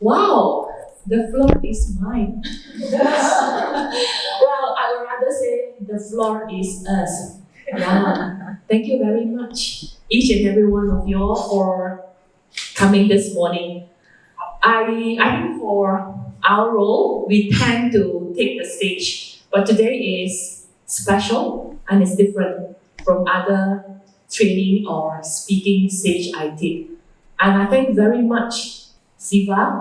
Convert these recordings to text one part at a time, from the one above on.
Wow, the floor is mine. Well, I would rather say the floor is us. Yeah. Thank you very much, each and every one of you all, for coming this morning. I think for our role, we tend to take the stage, but today is special and it's different from other training or speaking stage I did. And I thank very much Siva,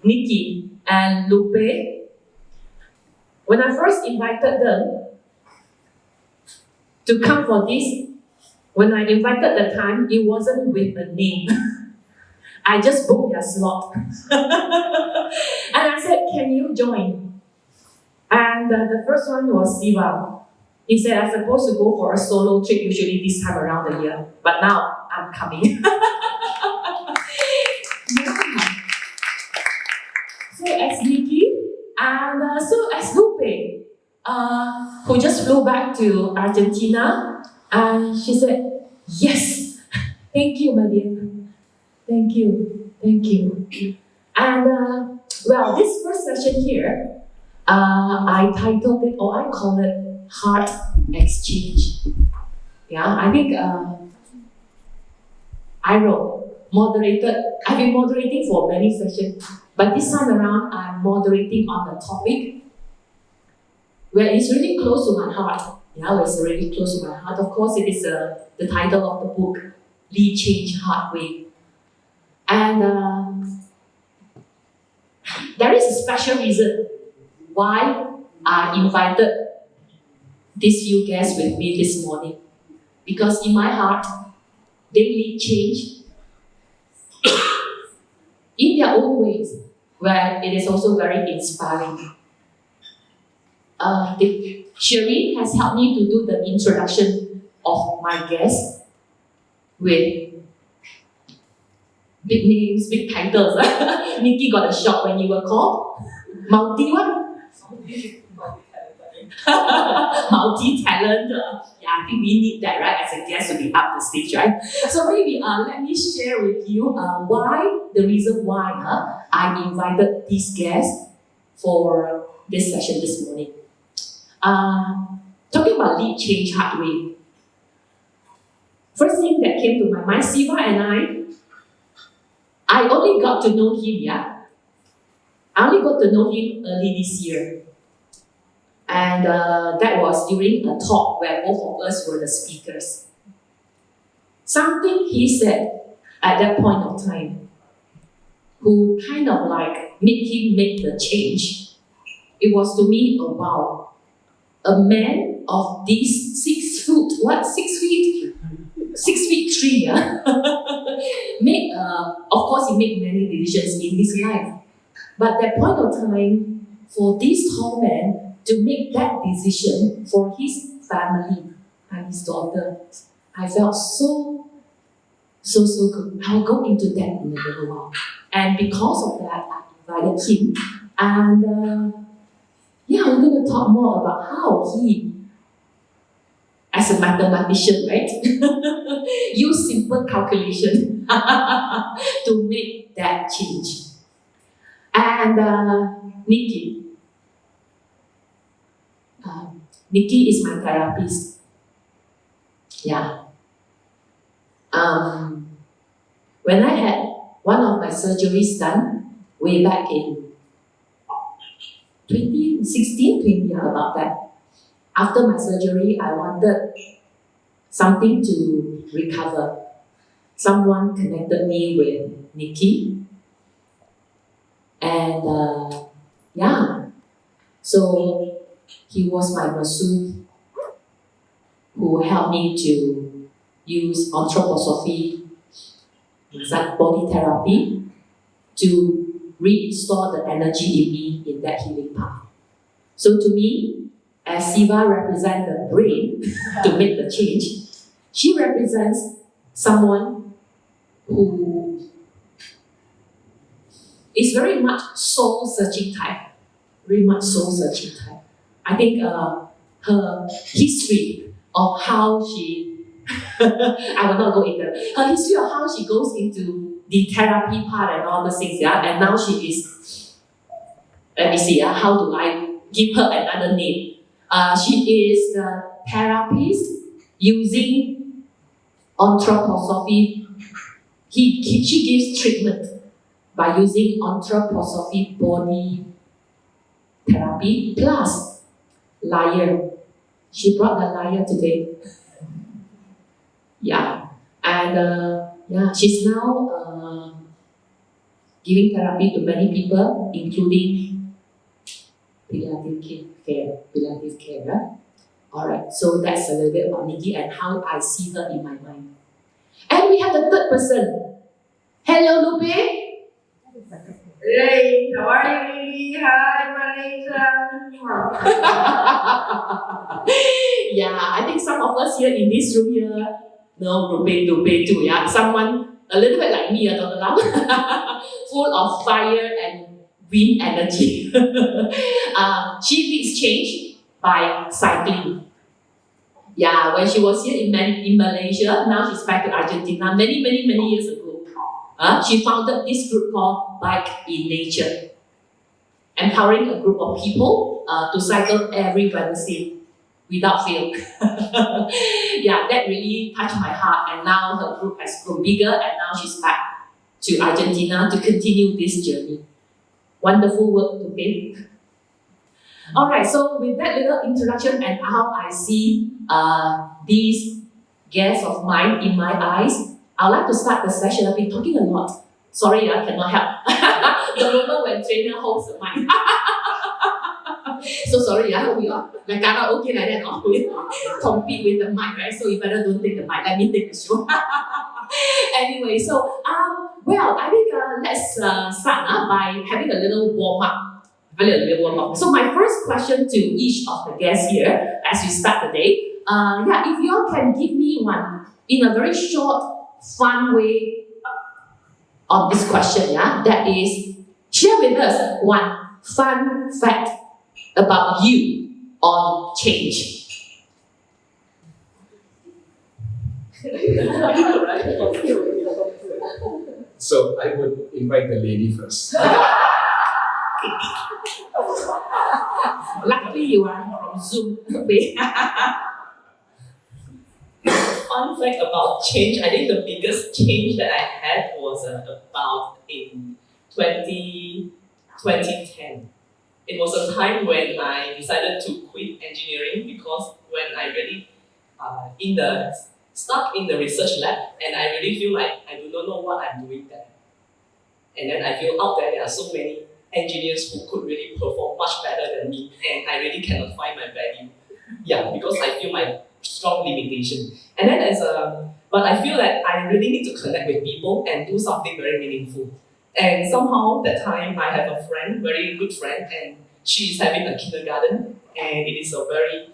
Niki, and Lupe. When I first invited them to come for this, when I invited the time, it wasn't with a name. I just booked their slot. And I said, can you join? And the first one was Siva. He said, I'm supposed to go for a solo trip usually this time around the year. But now, I'm coming. Yeah. So as Niki, and so as Lupe, who just flew back to Argentina, and she said, yes, thank you, my dear. Thank you. And well, this first session here, I titled it, or I call it Heart Exchange. Yeah, I think I've been moderating for many sessions, but this time around I'm moderating on the topic where it's really close to my heart. Yeah, it's really close to my heart. Of course, it is the title of the book, ExChange Heart Way. And there is a special reason why I invited these few guests with me this morning. Because in my heart, they lead change in their own ways, where it is also very inspiring. Sherry has helped me to do the introduction of my guests with big names, big titles. Niki got a shock when you were called multi-talent. Yeah, I think we need that, right, as a guest to be up the stage, right? So maybe let me share with you the reason why I invited these guests for this session this morning. Talking about lead change hard way. First thing that came to my mind, Siva and I only got to know him, I only got to know him early this year. And that was during a talk where both of us were the speakers. Something he said at that point of time, who kind of like made him make the change. It was to me, oh wow, a man of these 6 feet 3, of course he made many decisions in his life. But at that point of time, for this tall man to make that decision for his family and his daughter, I felt so good. I'll go into that in a little while. And because of that, I invited him. And we're going to talk more about how he, as a mathematician, right, use simple calculation to make that change. And Niki. Niki is my therapist. Yeah. When I had one of my surgeries done way back in 2016, about that. After my surgery, I wanted something to recover. Someone connected me with Niki. And so he was my masseuse who helped me to use anthroposophy, body therapy, to restore the energy in me in that healing path. So to me, as Siva represents the brain to make the change, she represents someone who is very much soul-searching type. I think her history of how she, I will not go into her history of how she goes into the therapy part and all those things, yeah. And now she is, let me see, how do I give her another name? She is the therapist using anthroposophy. She gives treatment by using anthroposophy body therapy plus liar. She brought the liar today. Yeah, and she's now giving therapy to many people, including Pilates care. Right? All right, so that's a little bit about Niki and how I see her in my mind. And we have the third person. Hello, Lupe. Hey, how are you, Niki? Hi, Malaysia. Yeah, I think some of us here in this room here know Lupe too. Yeah, someone a little bit like me, Dr. Lam, full of fire and wind energy. She leads change by cycling. Yeah, when she was here in Malaysia, now she's back to Argentina many years ago. She founded this group called Bike in Nature, empowering a group of people to cycle every Wednesday without fail. Yeah, that really touched my heart, and now her group has grown bigger, and now she's back to Argentina to continue this journey. Wonderful work to be. All right, so with that little introduction and how I see these guests of mine in my eyes, I'd like to start the session. I've been talking a lot. Sorry, I cannot help. The moment when trainer holds the mic. So sorry, we are like karaoke like that. We compete with the mic, right? So you better don't take the mic. Let me take the show. Anyway, so I think let's start by having a little warm up. So my first question to each of the guests here, as we start the day, if you all can give me one in a very short, fun way on this question, that is, share with us one fun fact about you on change. So I would invite the lady first. Luckily, you are from Zoom. Fun fact about change, I think the biggest change that I had was about in 2010. It was a time when I decided to quit engineering because when I really stuck in the research lab and I really feel like I do not know what I'm doing there. And then I feel out there are so many engineers who could really perform much better than me, and I really cannot find my value. Yeah, because I feel my strong limitation. And then but I feel that I really need to connect with people and do something very meaningful. And somehow that time I have a friend, very good friend, and she is having a kindergarten, and it is a very,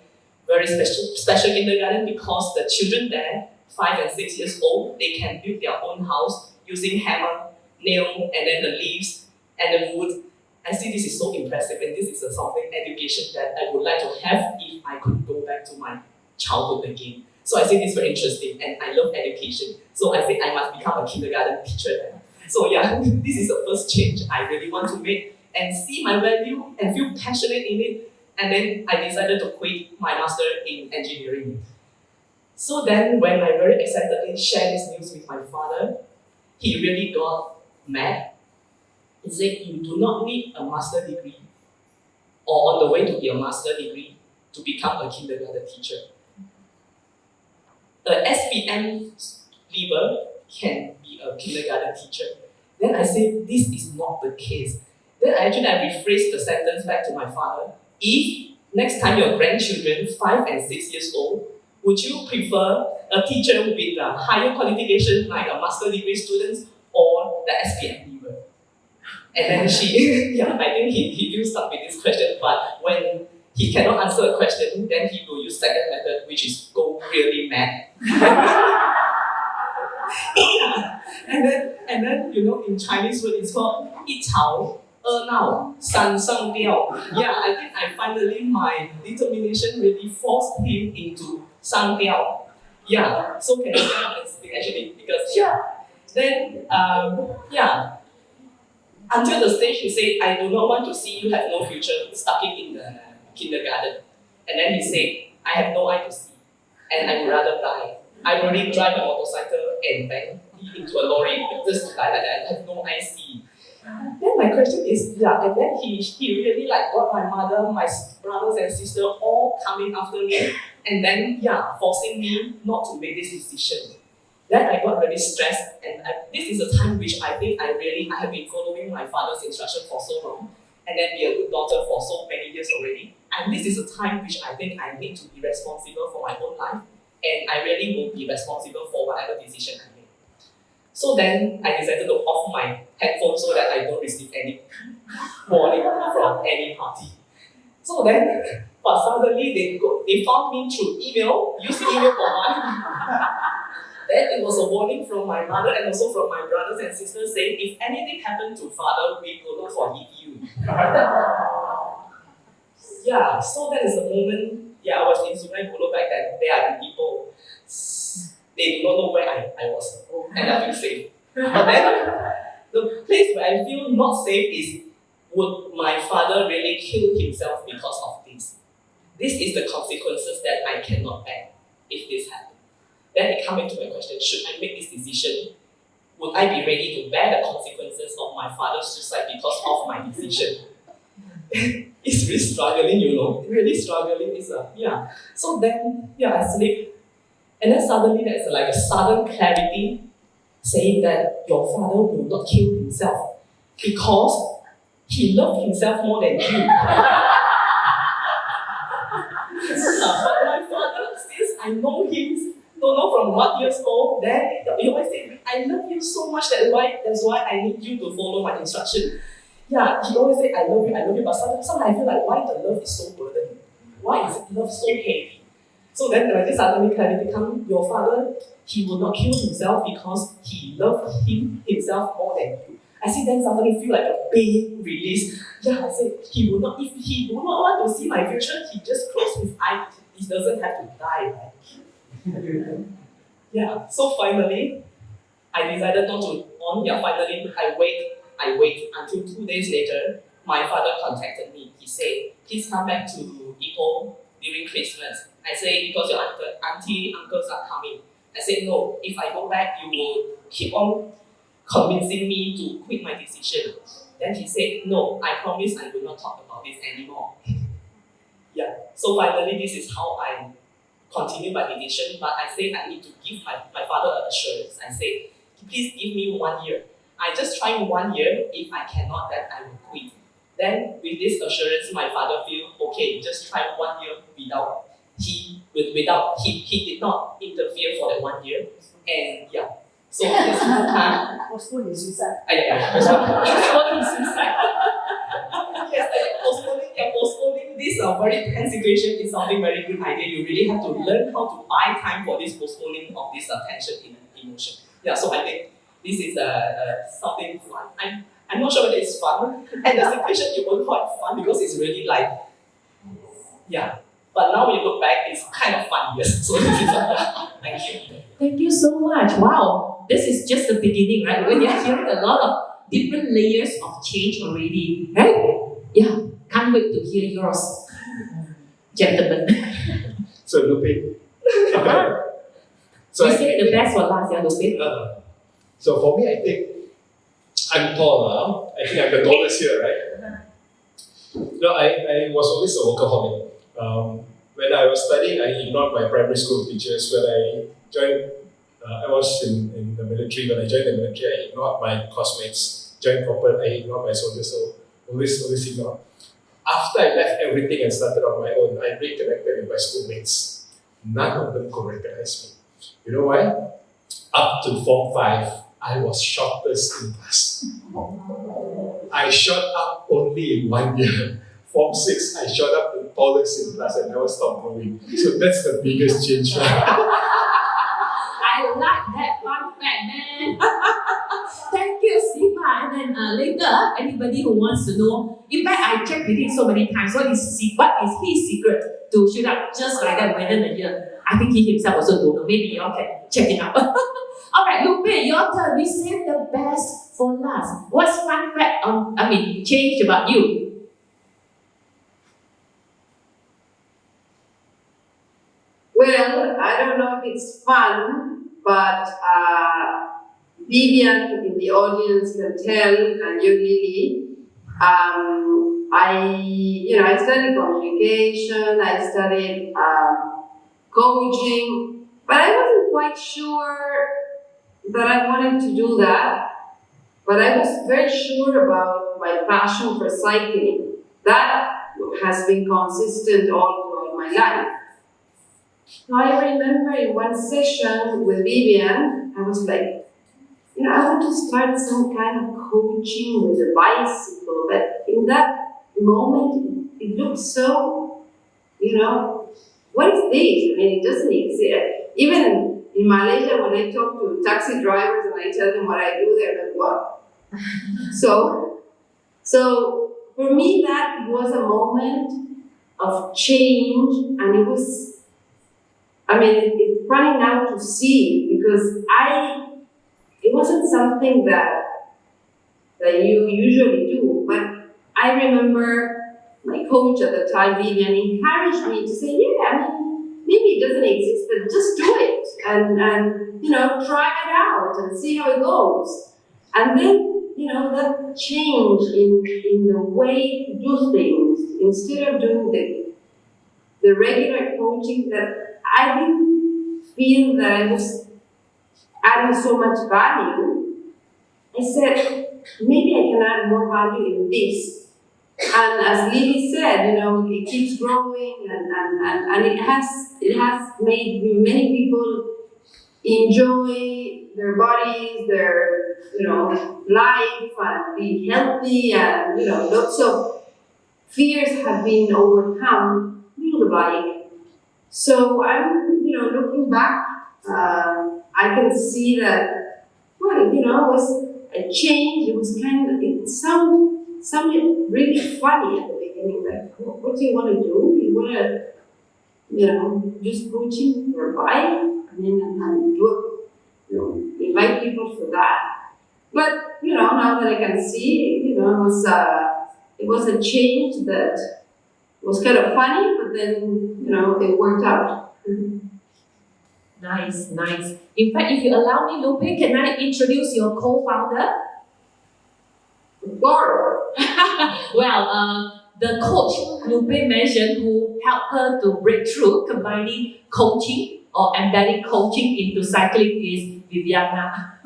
very special kindergarten because the children there, 5 and 6 years old, they can build their own house using hammer, nail, and then the leaves and the wood. I see this is so impressive, and this is something education that I would like to have if I could go back to my childhood again. So I think this is very interesting, and I love education. So I think I must become a kindergarten teacher then. So yeah, this is the first change I really want to make and see my value and feel passionate in it. And then I decided to quit my master in engineering. So then when I very excitedly shared this news with my father, he really got mad. He said, you do not need a master degree or on the way to be a master degree to become a kindergarten teacher. A SPM leaver can be a kindergarten teacher. Then I said, this is not the case. Then I rephrased the sentence back to my father. If next time your grandchildren, 5 and 6 years old, would you prefer a teacher with a higher qualification like a master degree students or the SPM leaver? And then I think he feels stuck with this question, but when he cannot answer a question, then he will use second method, which is go really mad. And then in Chinese word it's called 一吵二闹三上吊. Yeah, I think finally my determination really forced him into 上吊. Yeah, so can I stand up and speak actually because Then, until the stage he said, I do not want to see you have no future, stuck in the kindergarten. And then he said, I have no eye to see, and I would rather die. I already drive a motorcycle and bang into a lorry, just die like that. I have no eye to see. Then my question is, and then he really got my mother, my brothers and sisters all coming after me, and then forcing me not to make this decision. Then I got really stressed, and this is a time which I think I have been following my father's instruction for so long, and then be a good daughter for so many years already. And this is a time which I think I need to be responsible for my own life, and I really will be responsible for whatever decision I make. So then I decided to off my headphone so that I don't receive any warning from any party. So then, but suddenly they found me through email, use email for money. Then it was a warning from my mother and also from my brothers and sisters saying, if anything happened to father, we will not forgive you. So that is the moment, I was in Sungai Buloh back then. There are people, they do not know where I was, and I feel safe. But then, the place where I feel not safe is, would my father really kill himself because of this? This is the consequences that I cannot bear if this happens. Then it comes into my question, should I make this decision? Would I be ready to bear the consequences of my father's suicide because of my decision? It's really struggling, really struggling. So then, I sleep. And then suddenly there's like a sudden clarity saying that your father will not kill himself because he loved himself more than you. But my father, since I know him, don't know from what years old, then he always say, I love you so much, that's why I need you to follow my instruction. He always say, I love you, but sometimes I feel like, why the love is so burdened? Why is love so heavy? So then when this suddenly clarity comes, your father, he will not kill himself because he loved himself more than you. I see then suddenly feel like a big release. I said, he will not, if he do not want to see my future, he just close his eyes. He doesn't have to die, right? So finally, I decided not to on. Finally, I wait until 2 days later, my father contacted me. He said, please come back to Ipoh during Christmas. I said, because your uncles are coming. I said, no, if I go back, you will keep on convincing me to quit my decision. Then he said, no, I promise I will not talk about this anymore. So finally, this is how I continue my decision, but I say I need to give my father an assurance. I say, please give me 1 year. I just try 1 year. If I cannot, then I will quit. Then with this assurance, my father feel okay. Just try 1 year without he did not interfere for that 1 year. And so this Postpone his suicide. postpone his suicide. Postponing this very tense situation is something very good idea. You really have to learn how to buy time for this postponing of this tension in emotion. So I think this is something fun. I'm not sure whether it's fun, and the situation it won't quite fun because it's really like, But now when you look back, it's kind of fun, yes. So this is thank you. Thank you so much. Wow, this is just the beginning, right? When you're hearing a lot of different layers of change already, right? Can't wait to hear yours, gentlemen. So Lupe. We saved the best for last, Lupe. So for me, I think I'm tall. I think I'm the tallest here, right? I was always a workaholic. When I was studying, I ignored my primary school teachers. When I joined, I was in the military. When I joined the military, I ignored my classmates. Joined corporate, I ignored my soldiers. So always ignored. After I left everything and started on my own, I reconnected with my schoolmates. None of them could recognize me. You know why? Up to Form 5, I was shortest in class. I shot up only in 1 year. Form 6, I shot up the tallest in class and never stopped growing. So that's the biggest change. I like that fun fact, man. Thank you, Siva. And then later, anybody who wants to know, in fact, I checked with him so many times. What is his secret to shoot up just like that within a year? I think he himself also don't know. Maybe you all can check it out. All right, Lupe, your turn. We save the best for last. What's fun fact change about you? Well, I don't know if it's fun, but Vivian in the audience can tell, and you, Lily. I studied communication. I studied coaching, but I wasn't quite sure that I wanted to do that. But I was very sure about my passion for cycling. That has been consistent all throughout my life. So I remember in one session with Vivian, I was like, I want to start some kind of coaching with a bicycle. But in that moment, it looked so, what is this? I mean, it doesn't exist. Even in Malaysia, when I talk to taxi drivers and I tell them what I do, they're like, what? So for me, that was a moment of change, and it's funny now to see, because it wasn't something that you usually do, but I remember my coach at the time, Vivian, encouraged me to say, maybe it doesn't exist, but just do it and try it out and see how it goes. And then, that change in the way to do things, instead of doing the regular coaching, that I didn't feel that I was adding so much value, I said, maybe I can add more value in this. And as Lily said, it keeps growing, and it has made many people enjoy their bodies, their life, and be healthy, and lots of fears have been overcome through the bike. So I'm looking back, I can see that it was a change. It was it sounded really funny at the beginning, like, what do you want to do? You want to just coaching your bike, and do invite people for that. But now that I can see, it was a change that was kind of funny, but then it worked out. Nice. In fact, if you allow me, Lupe, can I introduce your co-founder? Laura. Well, the coach Lupe mentioned who helped her to break through combining coaching or embedding coaching into cycling is Viviana.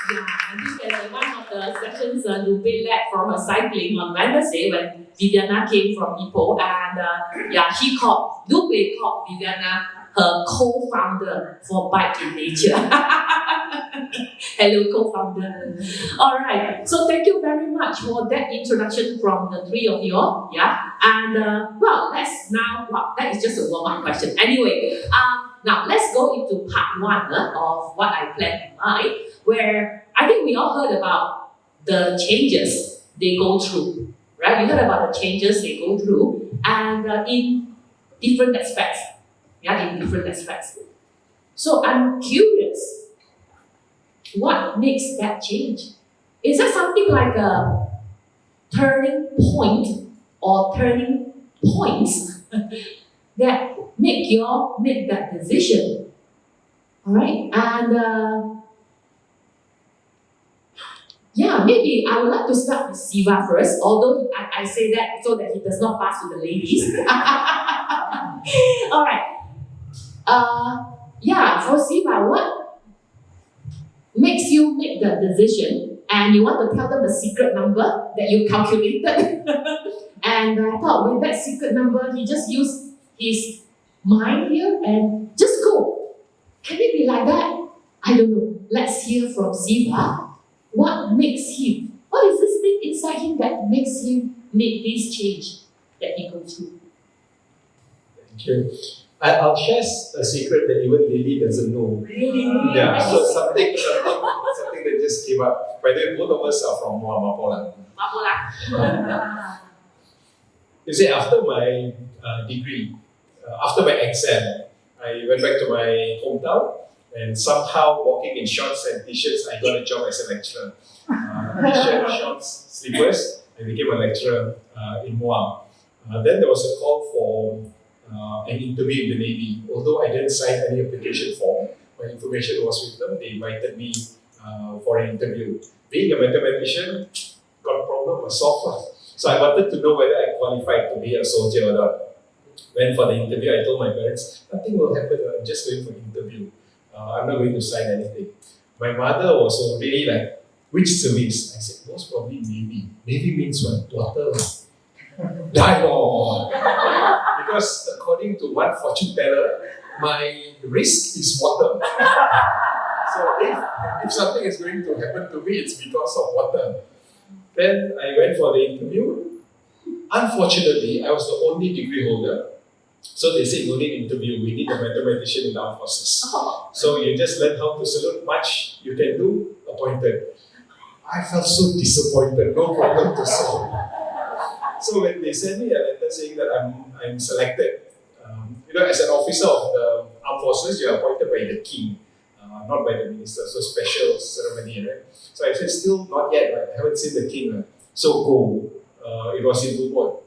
I think at one of the sessions Lupe led for her cycling on Wednesday when Viviana came from Ipoh, and Lupe called Viviana her co-founder for Bike in Nature. Hello, co-founder. All right. So thank you very much for that introduction from the three of you. Yeah. And that is just a warm-up question. Anyway, now let's go into part one of what I planned in mind, where I think we all heard about the changes they go through, right? We heard about the changes they go through, and in different aspects. Yeah, in different aspects. So I'm curious, what makes that change? Is that something like a turning point or turning points that make that decision? All right, and maybe I would like to start with Siva first, although I say that so that he does not pass to the ladies. All right. For Siva, what makes you make the decision, and you want to tell them the secret number that you calculated? And I thought with that secret number, he just used his mind here and just go. Can it be like that? I don't know. Let's hear from Siva. What is this thing inside him that makes him make this change that he goes through? Thank you. I'll share a secret that even Lily doesn't know. Really? Yeah, so something that just came up. By the way, both of us are from Mapola. You see, after my degree, after my exam, I went back to my hometown, and somehow walking in shorts and t-shirts, I got a job as a lecturer. T-shirt, shorts, slippers, I became a lecturer in Muang. Then there was a call for an interview in the Navy. Although I didn't sign any application form, my information was with them. They invited me for an interview. Being a mathematician, got a problem, a solver. So I wanted to know whether I qualified to be a soldier or not. Went for the interview, I told my parents, nothing will happen, I'm just going for the interview. I'm not going to sign anything. My mother was already like, which service? I said, most probably Navy. Navy means what? Water. Dialogue. Because according to one fortune teller, my risk is water. So if something is going to happen to me, it's because of water. Then I went for the interview. Unfortunately, I was the only degree holder. So they said, no need interview, we need a mathematician in the armed forces. So you just learn how to salute, much you can do, appointed. I felt so disappointed, no problem to solve. So when they sent me a letter saying that I'm selected, as an officer of the armed forces, you're appointed by the king, not by the minister, so special ceremony, right? So I said, still not yet, right? I haven't seen the king, right? So go. It was in Lubot.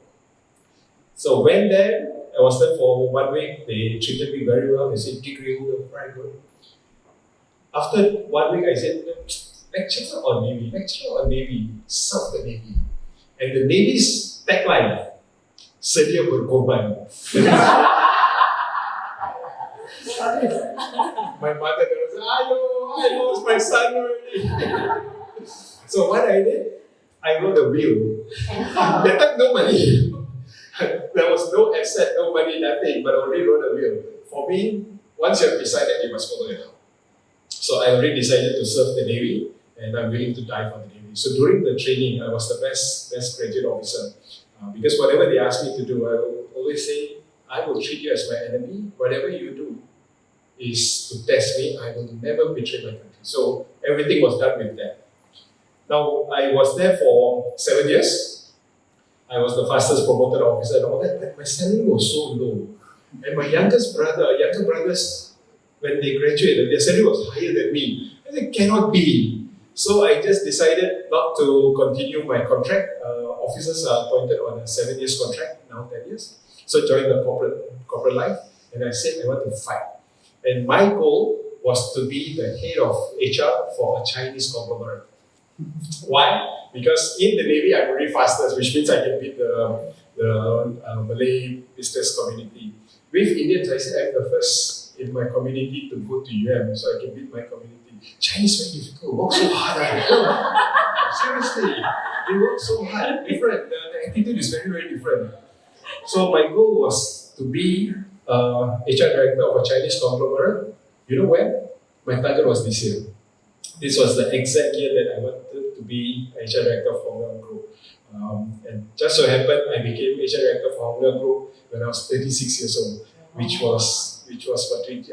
So went there, I was there for 1 week, they treated me very well, they said, degree holder, very good. After 1 week, I said, lecturer or Navy? Lecturer or Navy? Serve the Navy. And the Navy's tagline, sedia berkorban. My mother was like, I lost my son already. So what I did, I wrote a will. That time no money. There was no asset, no money, nothing, but I already wrote a will. For me, once you have decided, you must follow it out. So I already decided to serve the Navy, and I'm willing to die for the Navy. So during the training, I was the best graduate officer. Because whatever they asked me to do, I will always say, I will treat you as my enemy. Whatever you do is to test me. I will never betray my country. So everything was done with that. Now, I was there for 7 years. I was the fastest promoted officer and all that, but my salary was so low. And my younger brothers, when they graduated, their salary was higher than me. I said, cannot be. So I just decided not to continue my contract. Officers are appointed on a 7 years contract, now 10 years. So joined the corporate life, and I said I want to fight. And my goal was to be the head of HR for a Chinese conglomerate. Why? Because in the Navy, I'm very fastest, which means I can beat the Malay business community. With Indians, I said I'm the first in my community to go to UM, so I can beat my community. Chinese very difficult, work so hard. Seriously, they work so hard, different. The attitude is very, very different. So my goal was to be HR director of a Chinese conglomerate. You know when? My target was this year. This was the exact year that I wanted to be HR director for Hong Leong Group. And just so happened, I became HR director for Hong Leong Group when I was 36 years old, which was about 20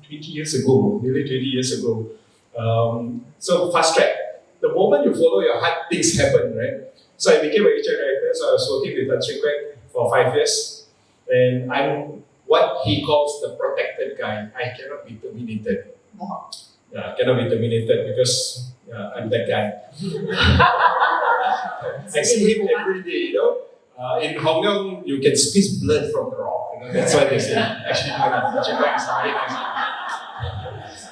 years ago, nearly 20 years ago. So fast track. The moment you follow your heart, things happen, right? So I became an HR director, so I was working with Tan Sri Kwek for 5 years. And I'm what he calls the protected guy. I cannot be terminated. I cannot be terminated because I'm that guy. I see him every day, in Hong Leong, you can squeeze blood from the rock. That's what they say. Actually, no, Japan is a very nice guy.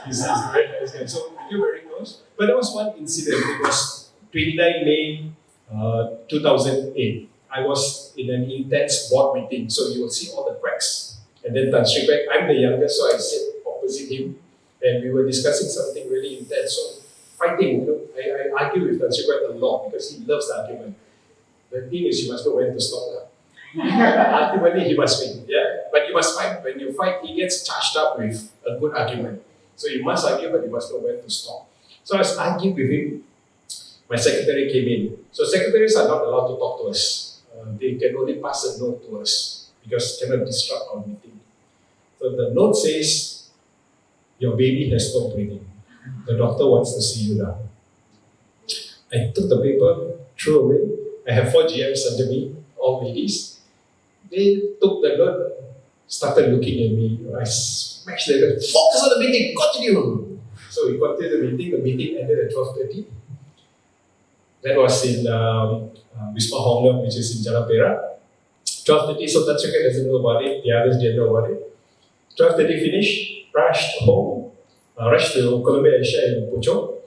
He's a very nice guy. So we were very close. But there was one incident. It was 29 May 2008. I was in an intense board meeting, so you will see all the cracks. And then Tan Sri Kwek, I'm the youngest, so I sit opposite him, and we were discussing something really intense. So fighting, I argue with Tan Sri Kwek a lot because he loves the argument. The thing is, you must know when to stop. Ultimately, he must win. Yeah, but you must fight. When you fight, he gets charged up with a good argument. So you must argue, but you must know when to stop. So I was arguing with him. My secretary came in. So secretaries are not allowed to talk to us. They can only pass a note to us because cannot disrupt our meeting. So the note says, your baby has stopped breathing. The doctor wants to see you now. I took the paper, threw away. I have 4 GMs under me, all ladies. They took the note, started looking at me. I smashed the door. Focus on the meeting, continue. So we continued the meeting. The meeting ended at 12:30. That was in Wisma Hongkong, which is in Jalan Perak. 12:30, so Tatsuka doesn't know about it, the others didn't know about it. 12:30 finished, rushed home, rushed to Columbia Asia in Puchong.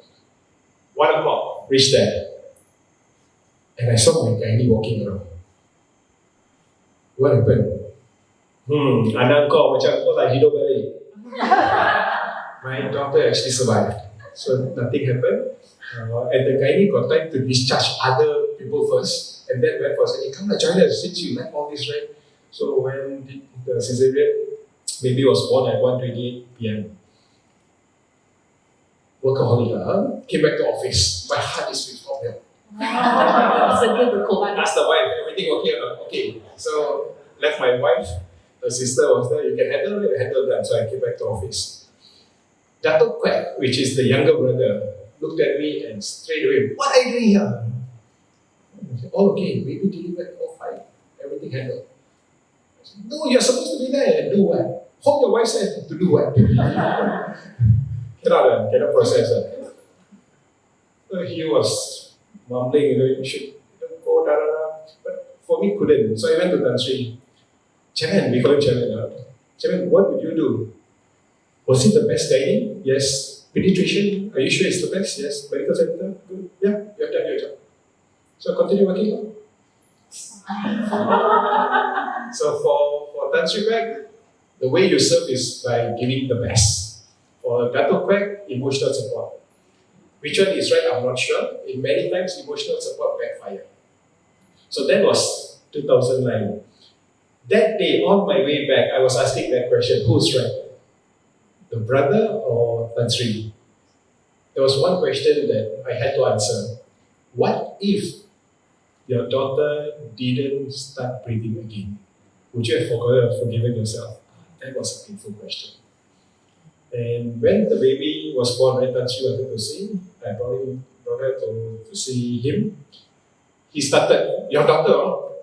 1 o'clock, reached there. And I saw my gynae walking around. What happened? Anak kau macam kau tak hidup balik. My daughter actually survived. So nothing happened. And the gynae got time to discharge other people first. And then went for saying, come to China since you like all this, right? So when the cesarean baby was born at 1:28 p.m. Workaholic, came back to office. My heart is with problem. Sedih berkorban. Asked the wife, everything okay or not? Okay. So left my wife. Her sister was there. You can handle it, handle that. So I came back to office. Dato' Kwek, which is the younger brother, looked at me and straight away, what are you doing here? I said, all okay, baby delivered, all fine, everything handled. I said, no, you're supposed to be there and do what? Hold your wife's hand to do what? cannot process that. So he was mumbling, you should go, but for me, couldn't. So I went to Tan Sri. Chairman, we call him Chairman. Chairman, what would you do? Was it the best gynae? Yes. Pediatrician, are you sure it's the best? Yes. Medical center? Good. Yeah, you have done your job. So continue working. So for Tan Sri Kwek, the way you serve is by giving the best. For Dato' Kwek, emotional support. Which one is right, I'm not sure. In many times, emotional support backfire. So that was 2009. That day, on my way back, I was asking that question, who's right? The brother or Tan Sri? There was one question that I had to answer. What if your daughter didn't start breathing again? Would you have forgiven yourself? That was a painful question. And when the baby was born, right, Tan Sri wanted to see, I brought her to see him. He started, your daughter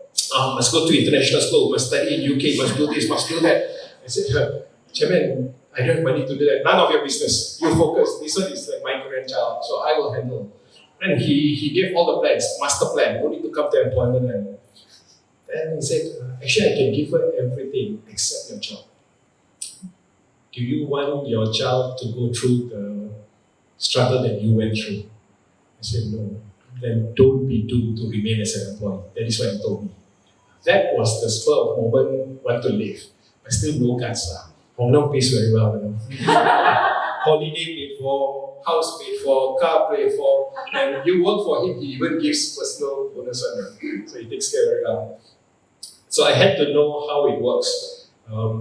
must go to international school, must study in UK, must do this, must do that. I said, Chairman, I don't have money to do that. None of your business. You focus. This one is like my grandchild, so I will handle. And he gave all the plans, master plan, only to come to employment. And then he said, actually, I can give her everything except your job. Do you want your child to go through the struggle that you went through? I said, no. Then don't be doomed to remain as an employee. That is what he told me. That was the spur of moment, want to live. But still no guts. Hong Kong pays very well. You know. Holiday paid for, house paid for, car paid for, and you work for him, he even gives personal bonus on it. So he takes care very well. So I had to know how it works.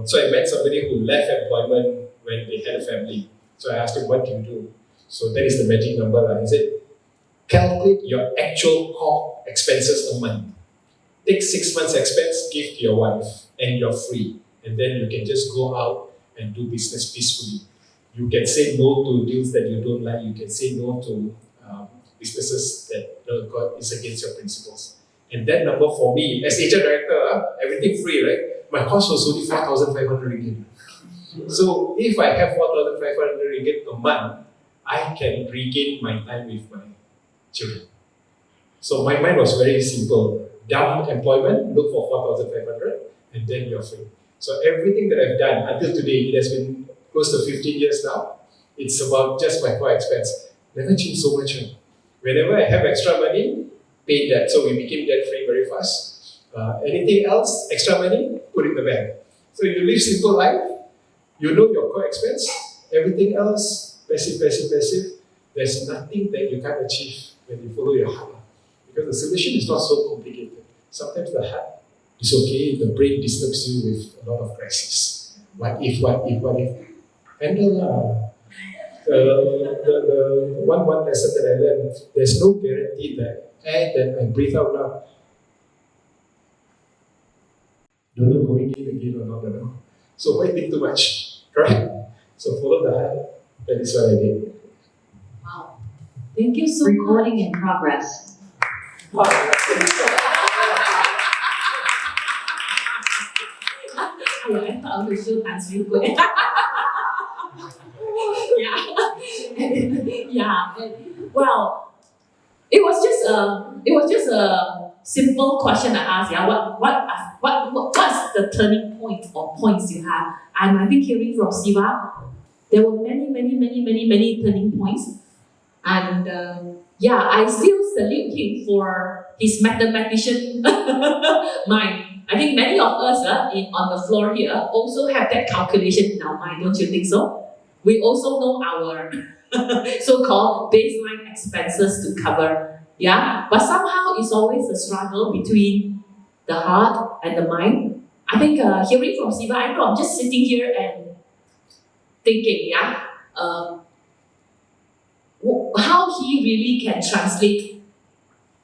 So I met somebody who left employment when they had a family. So I asked him, what do you do? So that is the magic number. He said, calculate your actual core expenses a month. Take 6 months expense, give to your wife, and you're free. And then you can just go out and do business peacefully. You can say no to deals that you don't like. You can say no to businesses that God is against your principles. And that number for me, as HR director, everything free, right? My cost was only 4,500 ringgit. So if I have 4,500 ringgit a month, I can regain my time with my children. So my mind was very simple. Dump employment, look for 4,500, and then you're free. So everything that I've done until today, it has been close to 15 years now. It's about just my core expense. Never changed so much. Whenever I have extra money, pay that. So we became debt free very fast. Anything else, extra money, put in the bank. So you live simple life. You know your core expense. Everything else, passive. There's nothing that you can't achieve when you follow your heart. Because the solution is not so complicated. Sometimes the heart is okay, the brain disturbs you with a lot of crises. What if? Handle the one lesson that I learned, there's no guarantee that air that I breathe out now, don't know going in again or not, no. So why think too much, right? So follow the heart. That is what I did. Wow. Thank you so much. Recording in progress. yeah, I thought I would show hands real quick. yeah, yeah. Well, it was just a simple question I asked. Yeah, what's the turning point or points you have? And I think hearing from Siva, there were many turning points. And yeah, I still salute him for his mathematician mind. I think many of us on the floor here also have that calculation in our mind, don't you think so? We also know our so-called baseline expenses to cover. Yeah, but somehow it's always a struggle between the heart and the mind. I think hearing from Siva, I know I'm just sitting here and thinking, how he really can translate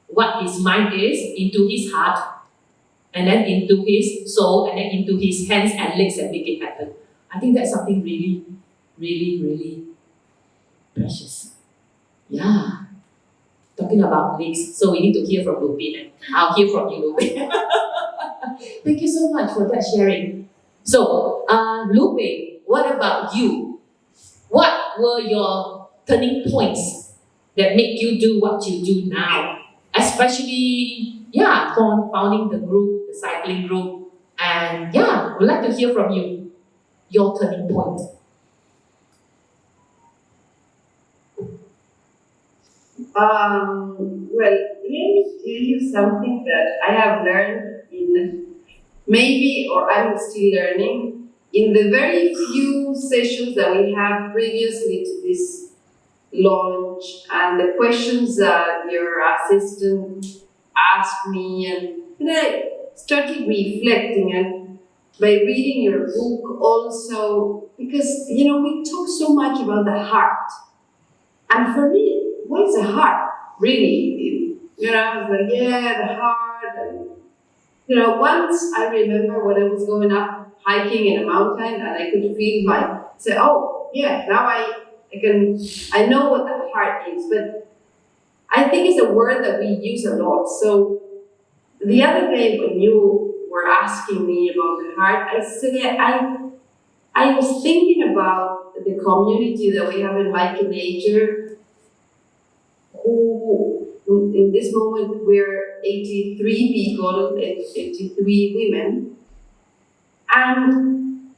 what his mind is into his heart, and then into his soul, and then into his hands and legs and make it happen. I think that's something really, really, really precious. Yeah. Talking about legs, so we need to hear from Lupin, and I'll hear from you, Lupin. Thank you so much for that sharing. So, Lupe, what about you? What were your turning points that make you do what you do now? Especially, founding the group, the cycling group. And we'd like to hear from you, your turning point. Well, let me tell you something that I have learned I'm still learning, in the very few sessions that we have previously to this launch, and the questions that your assistant asked me, and I started reflecting, and by reading your book also, because we talk so much about the heart, and for me, what is the heart really? I was like, the heart, and once I remember when I was going up hiking in a mountain, and I could feel now I know what the heart is, but I think it's a word that we use a lot. So the other day when you were asking me about the heart, I was thinking about the community that we have in Mike and Nature, who in this moment we're 83 people, 83 women, and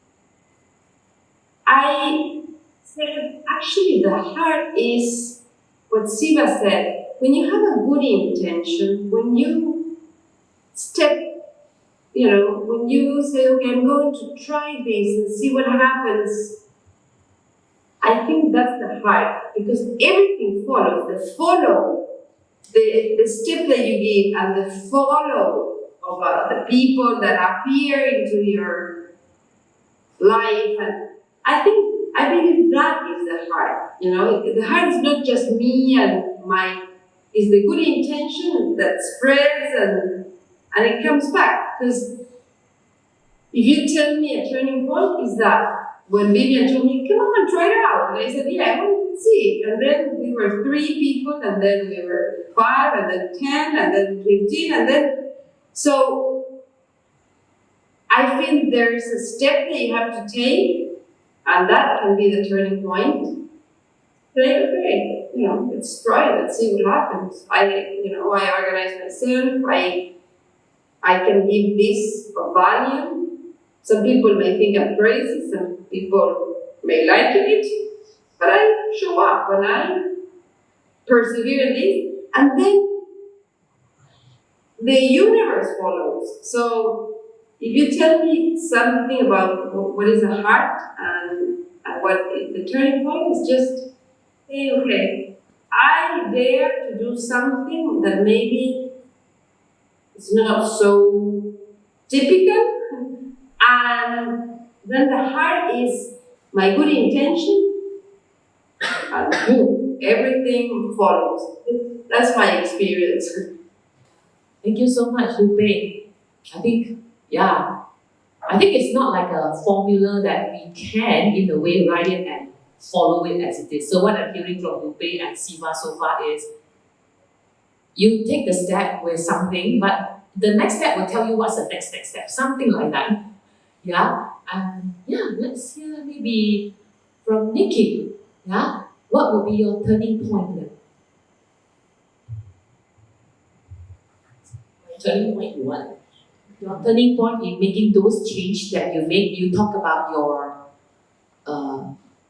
I said, actually, the heart is what Siva said. When you have a good intention, when you when you say, okay, I'm going to try this and see what happens, I think that's the heart, because everything follows. The step that you give, and the follow of the people that appear into your life, and I believe that is the heart. The heart is not just me and it's the good intention that spreads and it comes back. Because if you tell me a turning point, is that when Vivian told me, come on, try it out. And I said, I want to see. And then we were 3 people, and then we were 5, and then 10, and then 15, and then, so I feel there's a step that you have to take, and that can be the turning point. Say, okay, let's try it, let's see what happens. I organize myself, I can give this a value. Some people may think I'm crazy, some people may like it, but I show up and I persevere in this, and then the universe follows. So if you tell me something about what is a heart and what the turning point is, just say, okay, I dare to do something that maybe is not so typical, and then the heart is my good intention, and boom, everything follows. That's my experience. Thank you so much, Lupe. I think it's not like a formula that we can, in a way, write it and follow it as it is. So what I'm hearing from Lupe and Siva so far is, you take the step with something, but the next step will tell you what's the next step, something like that. Yeah, And yeah, let's hear maybe from Niki. Yeah, what would be your turning point then? Turning point in what? Your turning point in making those change that you make. You talk about your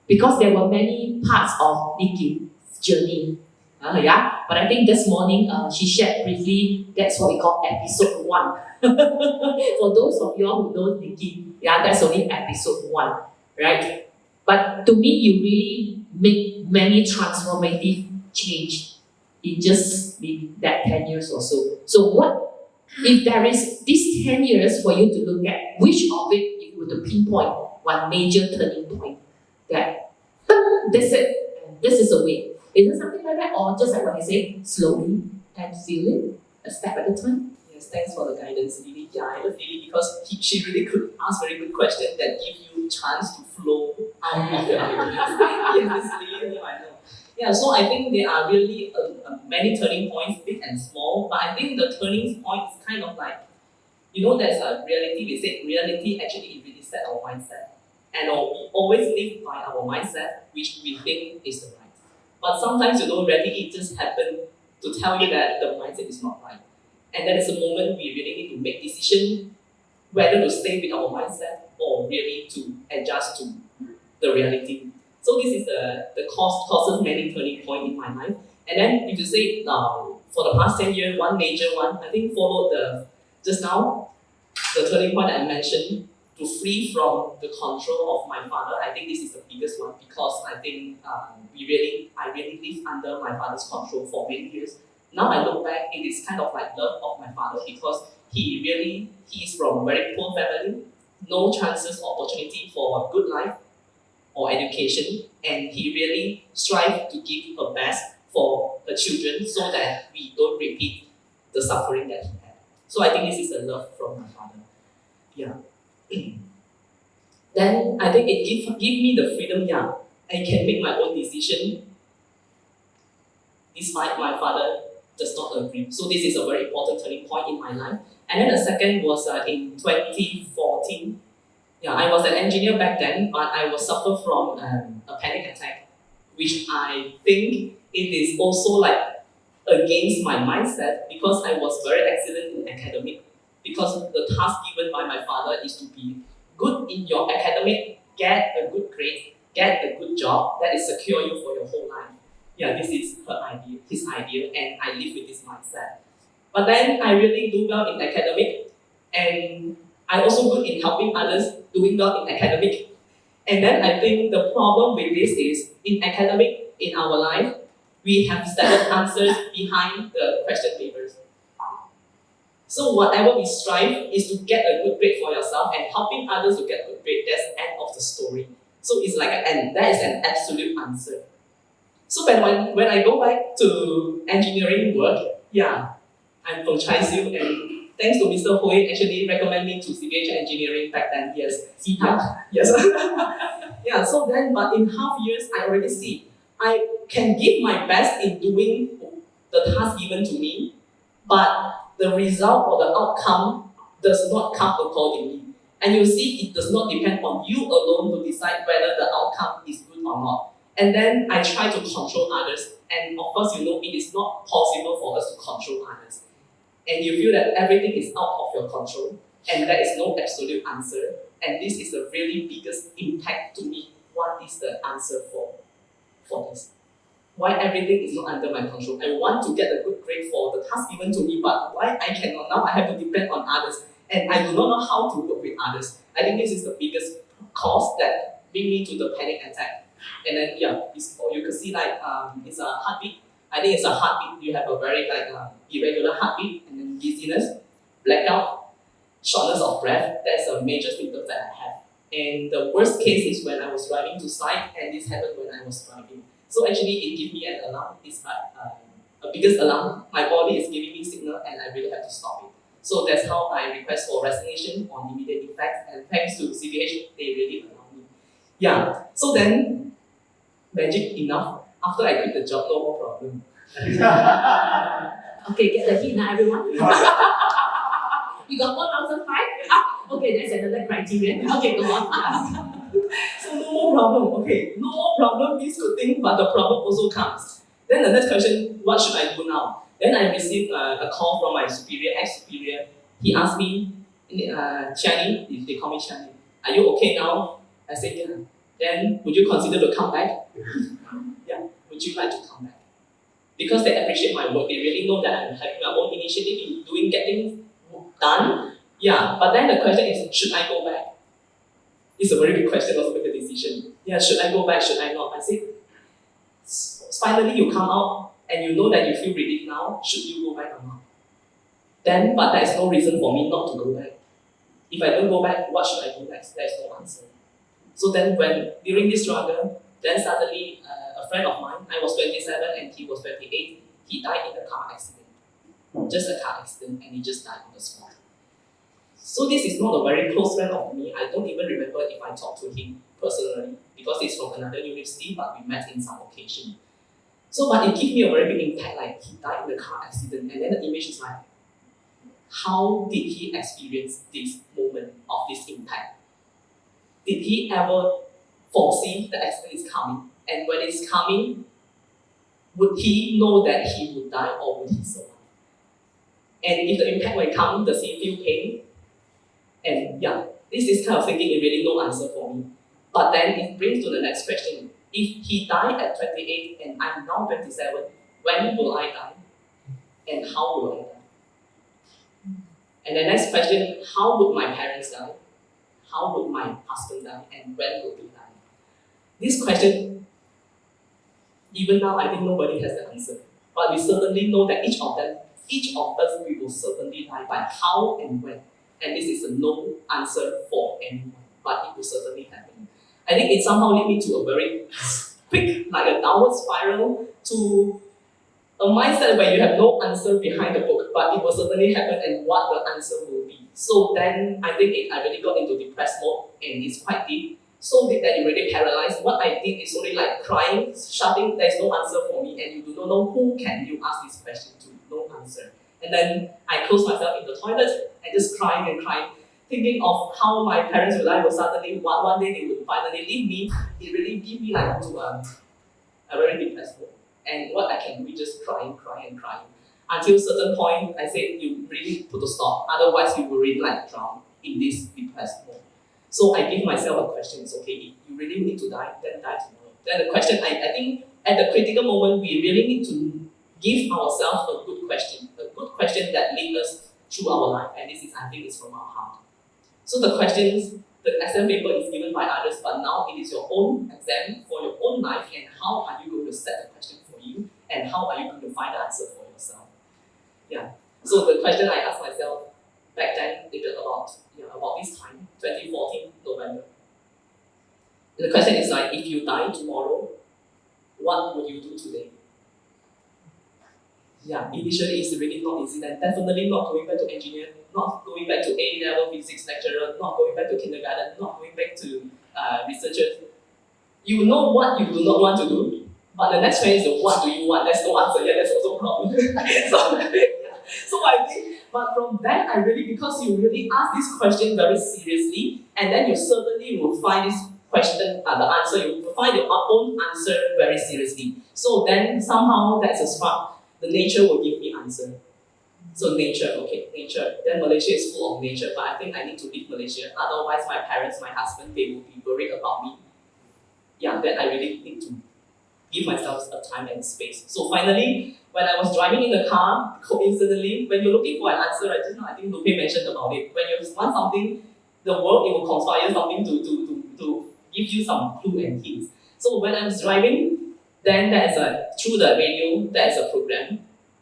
because there were many parts of Niki's journey. Yeah, but I think this morning she shared briefly. That's what we call episode 1. For those of you all who know Niki, yeah, that's only episode 1, right? But to me, you really make many transformative change in just maybe that 10 years or so. So what if there is these 10 years for you to look at, which of it if you were to pinpoint one major turning point that this is a way. Is it something like that? Or just like what I say, slowly and feel it, a step at a time? Yes, thanks for the guidance, Lily. Yeah, I love Lily because she really could ask very good questions that give you chance to flow out of your ideas. Yes, this is Lily who I know. Yeah, so I think there are really many turning points, big and small, but I think the turning point is kind of like, there's a reality, we say reality actually it really set our mindset. And we always live by our mindset, which we think is the right. But sometimes, reality it just happen to tell you that the mindset is not right. And that is a moment we really need to make decision whether to stay with our mindset or really to adjust to the reality. So this is the causes many turning point in my life. And then if you say for the past 10 years, one major one, I think followed just now, the turning point that I mentioned, to free from the control of my father. I think this is the biggest one because I think I really lived under my father's control for many years. Now I look back, it is kind of like love of my father because he is from a very poor family, no chances or opportunity for a good life or education, and he really strive to give her best for the children so that we don't repeat the suffering that he had. So I think this is a love from my father. Yeah. Then I think it give me the freedom, yeah. I can make my own decision despite my father does not agree. So this is a very important turning point in my life. And then the second was in 2014. Yeah, I was an engineer back then, but I was suffer from a panic attack, which I think it is also like against my mindset because I was very excellent in academic. Because the task given by my father is to be good in your academic, get a good grade, get a good job that is secure you for your whole life. Yeah, this is his idea, and I live with this mindset. But then I really do well in academic, and I also good in helping others doing well in academic. And then I think the problem with this is in academic, in our life, we have standard answers behind the question papers. So whatever we strive is to get a good grade for yourself and helping others to get a good grade. That's the end of the story. So it's like that is an absolute answer. So when I go back to engineering work, yeah, I'm from Chai Siu, and thanks to Mr. Hui actually recommend me to CBH engineering back then. Yes, Siva. Yes. Yeah. So then, but in half years, I already see I can give my best in doing the task given to me, but the result or the outcome does not come accordingly. And you see, it does not depend on you alone to decide whether the outcome is good or not. And then I try to control others, and of course, it is not possible for us to control others. And you feel that everything is out of your control, and there is no absolute answer. And this is the really biggest impact to me. What is the answer for this? Why everything is not under my control? I want to get a good grade for the task given to me, but why I cannot now? I have to depend on others, and I do not know how to work with others. I think this is the biggest cause that bring me to the panic attack. And then you can see like it's a heartbeat. I think it's a heartbeat. You have a very irregular heartbeat, and then dizziness, blackout, shortness of breath. That's a major symptom that I have. And the worst case is when I was driving to site, and this happened when I was driving. So actually, it gave me an alarm. It's like a biggest alarm. My body is giving me signal, and I really have to stop it. So that's how I request for resignation on immediate effect. And thanks to CBH, they really allowed me. Yeah. So then, magic enough. After I quit the job, no more problem. Okay, get the hint now, everyone. You got 4,005? Okay, that's another criteria. Okay, go on. So no more problem. Okay, no more problem is good thing, but the problem also comes. Then the next question, what should I do now? Then I received a call from my superior, ex-superior. He asked me, Shani, they call me Shani, are you okay now? I said, yeah. Then would you consider to come back? Yeah, would you like to come back? Because they appreciate my work, they really know that I'm having my own initiative in doing, getting done. Yeah, but then the question is, should I go back? It's a very big question also make a decision. Yeah, should I go back, should I not? I said, finally you come out and you know that you feel relief now, should you go back or not? Then, but there is no reason for me not to go back. If I don't go back, what should I do next? There is no answer. So then when, during this struggle, then suddenly a friend of mine, I was 27 and he was 28, he died in a car accident. Just a car accident and he just died on the spot. So this is not a very close friend of me. I don't even remember if I talked to him personally because he's from another university, but we met in some occasion. So, but it gave me a very big impact, like he died in a car accident, and then the image is like, how did he experience this moment of this impact? Did he ever foresee the accident is coming? And when it's coming, would he know that he would die or would he survive? And if the impact will come, does he feel pain? And yeah, this is kind of thinking, it really no answer for me. But then it brings to the next question. If he died at 28 and I'm now 27, when will I die? And how will I die? And the next question, how would my parents die? How would my husband die? And when will they die? This question, even now, I think nobody has the answer. But we certainly know that each of us, we will certainly die. But how and when? And this is a no answer for anyone, but it will certainly happen. I think it somehow led me to a very quick, like a downward spiral, to a mindset where you have no answer behind the book, but it will certainly happen and what the answer will be. So then I think I really got into depressed mode and it's quite deep. So deep that it really paralyzed. What I did is only like crying, shouting, there's no answer for me, and you do not know who can you ask this question to, no answer. And then I closed myself in the toilet and just crying and crying, thinking of how my parents will die, will suddenly, one day they would finally leave me. It really gave me like to a very depressed mode. And what I can do is just crying. Until a certain point, I said, you really put a stop, otherwise you will really like drown in this depressed mode. So I give myself a question, it's okay, if you really need to die, then die tomorrow. Then the question, I think at the critical moment, we really need to give ourselves a good question that leads us through our life, and this is, I think, is from our heart. So the questions, the exam paper is given by others, but now it is your own exam for your own life, and how are you going to set the question for you, and how are you going to find the answer for yourself? Yeah. So the question I asked myself back then, about this time, 2014 November. And the question is like, if you die tomorrow, what would you do today? Yeah, initially it's really not easy, and definitely not going back to engineering, not going back to A-level physics lecturer, not going back to kindergarten, not going back to researchers. You know what you do not want to do, but the next question is what do you want? There's no answer yet, that's also a problem. So I think, but from then I really, because you really ask this question very seriously, and then you certainly will find this question, the answer, you will find your own answer very seriously. So then somehow that's a spark. The nature will give me answer. So nature, okay, nature. Then Malaysia is full of nature, but I think I need to leave Malaysia. Otherwise, my parents, my husband, they will be worried about me. Yeah, then I really need to give myself a time and space. So finally, when I was driving in the car, coincidentally, when you're looking for an answer, right, just now I think Lupe mentioned about it. When you want something, the world, it will conspire something to give you some clue and hints. So when I was driving, then through the radio, there's a program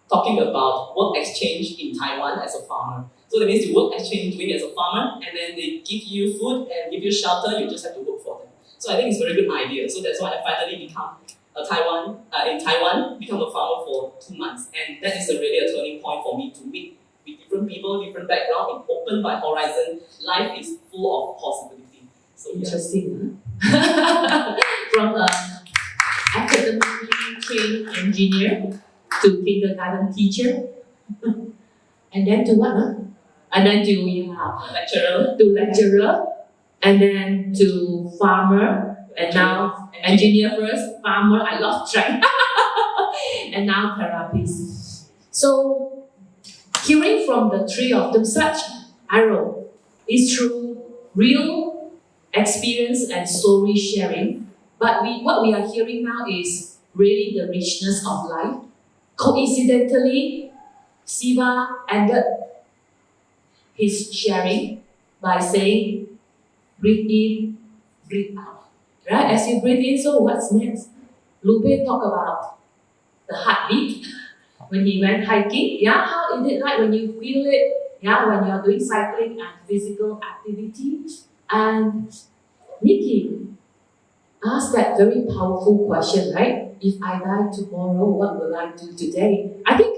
talking about work exchange in Taiwan as a farmer. So that means you work exchange doing as a farmer, and then they give you food and give you shelter, you just have to work for them. So I think it's a very good idea. So that's why I finally become in Taiwan, become a farmer for 2 months. And that is really a turning point for me to meet with different people, different background, and open my horizon. Life is full of possibility. So yeah. Interesting, huh? From academically trained engineer to kindergarten teacher, and then to what? Huh? and then to lecturer, and then to farmer, and now engineer first, farmer, I lost track, and now therapist. So, hearing from the three of them, such arrow is through real experience and story sharing. But what we are hearing now is really the richness of life. Coincidentally, Siva ended his sharing by saying, breathe in, breathe out. Right? As you breathe in, so what's next? Lupe talked about the heartbeat when he went hiking. Yeah, how is it like when you feel it? Yeah, when you are doing cycling and physical activity. And Niki asked that very powerful question, right? If I die tomorrow, what will I do today? I think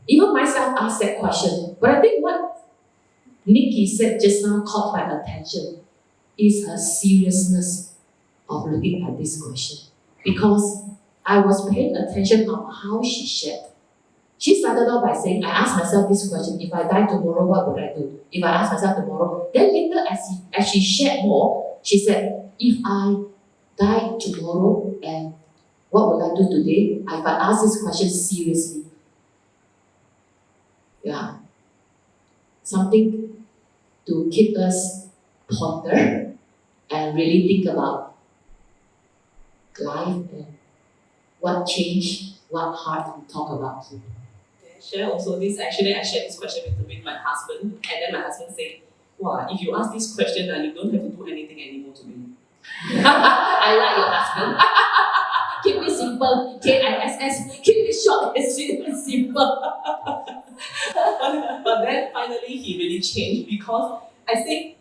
even myself asked that question. But I think what Niki said just now caught my attention is her seriousness of looking at this question. Because I was paying attention on how she shared. She started off by saying, I asked myself this question, if I die tomorrow, what would I do? If I ask myself tomorrow, then later as she shared more, she said, if I die tomorrow and what will I do today? If I ask this question seriously. Yeah. Something to keep us ponder and really think about life and what change, what heart we talk about. Share also this. Actually, I shared this question with my husband, and then my husband said, "Wow, if you ask this question, then you don't have to do anything anymore to me." I like your husband. Keep it simple. KISS. Keep it short and sweet and simple. But then finally he really changed, because I think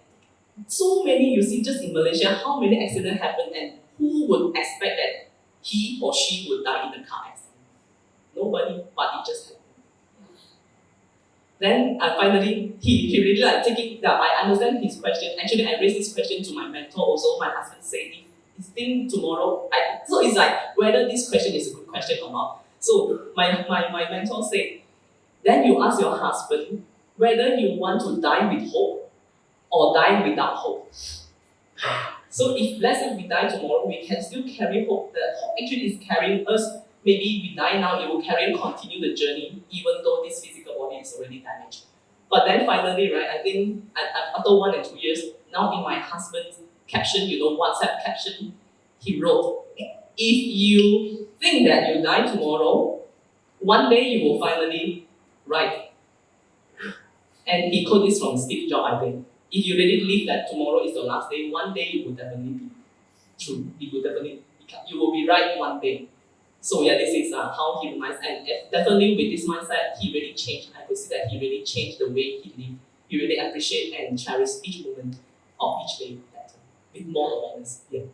so many, you see, just in Malaysia, how many accidents happen, and who would expect that he or she would die in a car accident? Nobody, but it just happened. Then finally, he really like taking that. I understand his question. Actually, I raised this question to my mentor also. My husband said, if his thing tomorrow, so it's like whether this question is a good question or not. So my mentor said, then you ask your husband whether you want to die with hope or die without hope. So if let's say we die tomorrow, we can still carry hope. The hope actually is carrying us. Maybe we die now, it will carry and continue the journey, even though this physical body is already damaged. But then finally, right, I think after 1 and 2 years, now in my husband's caption, WhatsApp caption, he wrote, if you think that you die tomorrow, one day you will finally write. And he quoted this from Steve Jobs, I think. If you really believe that tomorrow is the last day, one day you will definitely be true. You will be right one day. So yeah, this is how he reminds, and definitely with this mindset, he really changed. I could see that he really changed the way he lived. He really appreciate and cherish each moment of each day better, with more awareness. Yeah.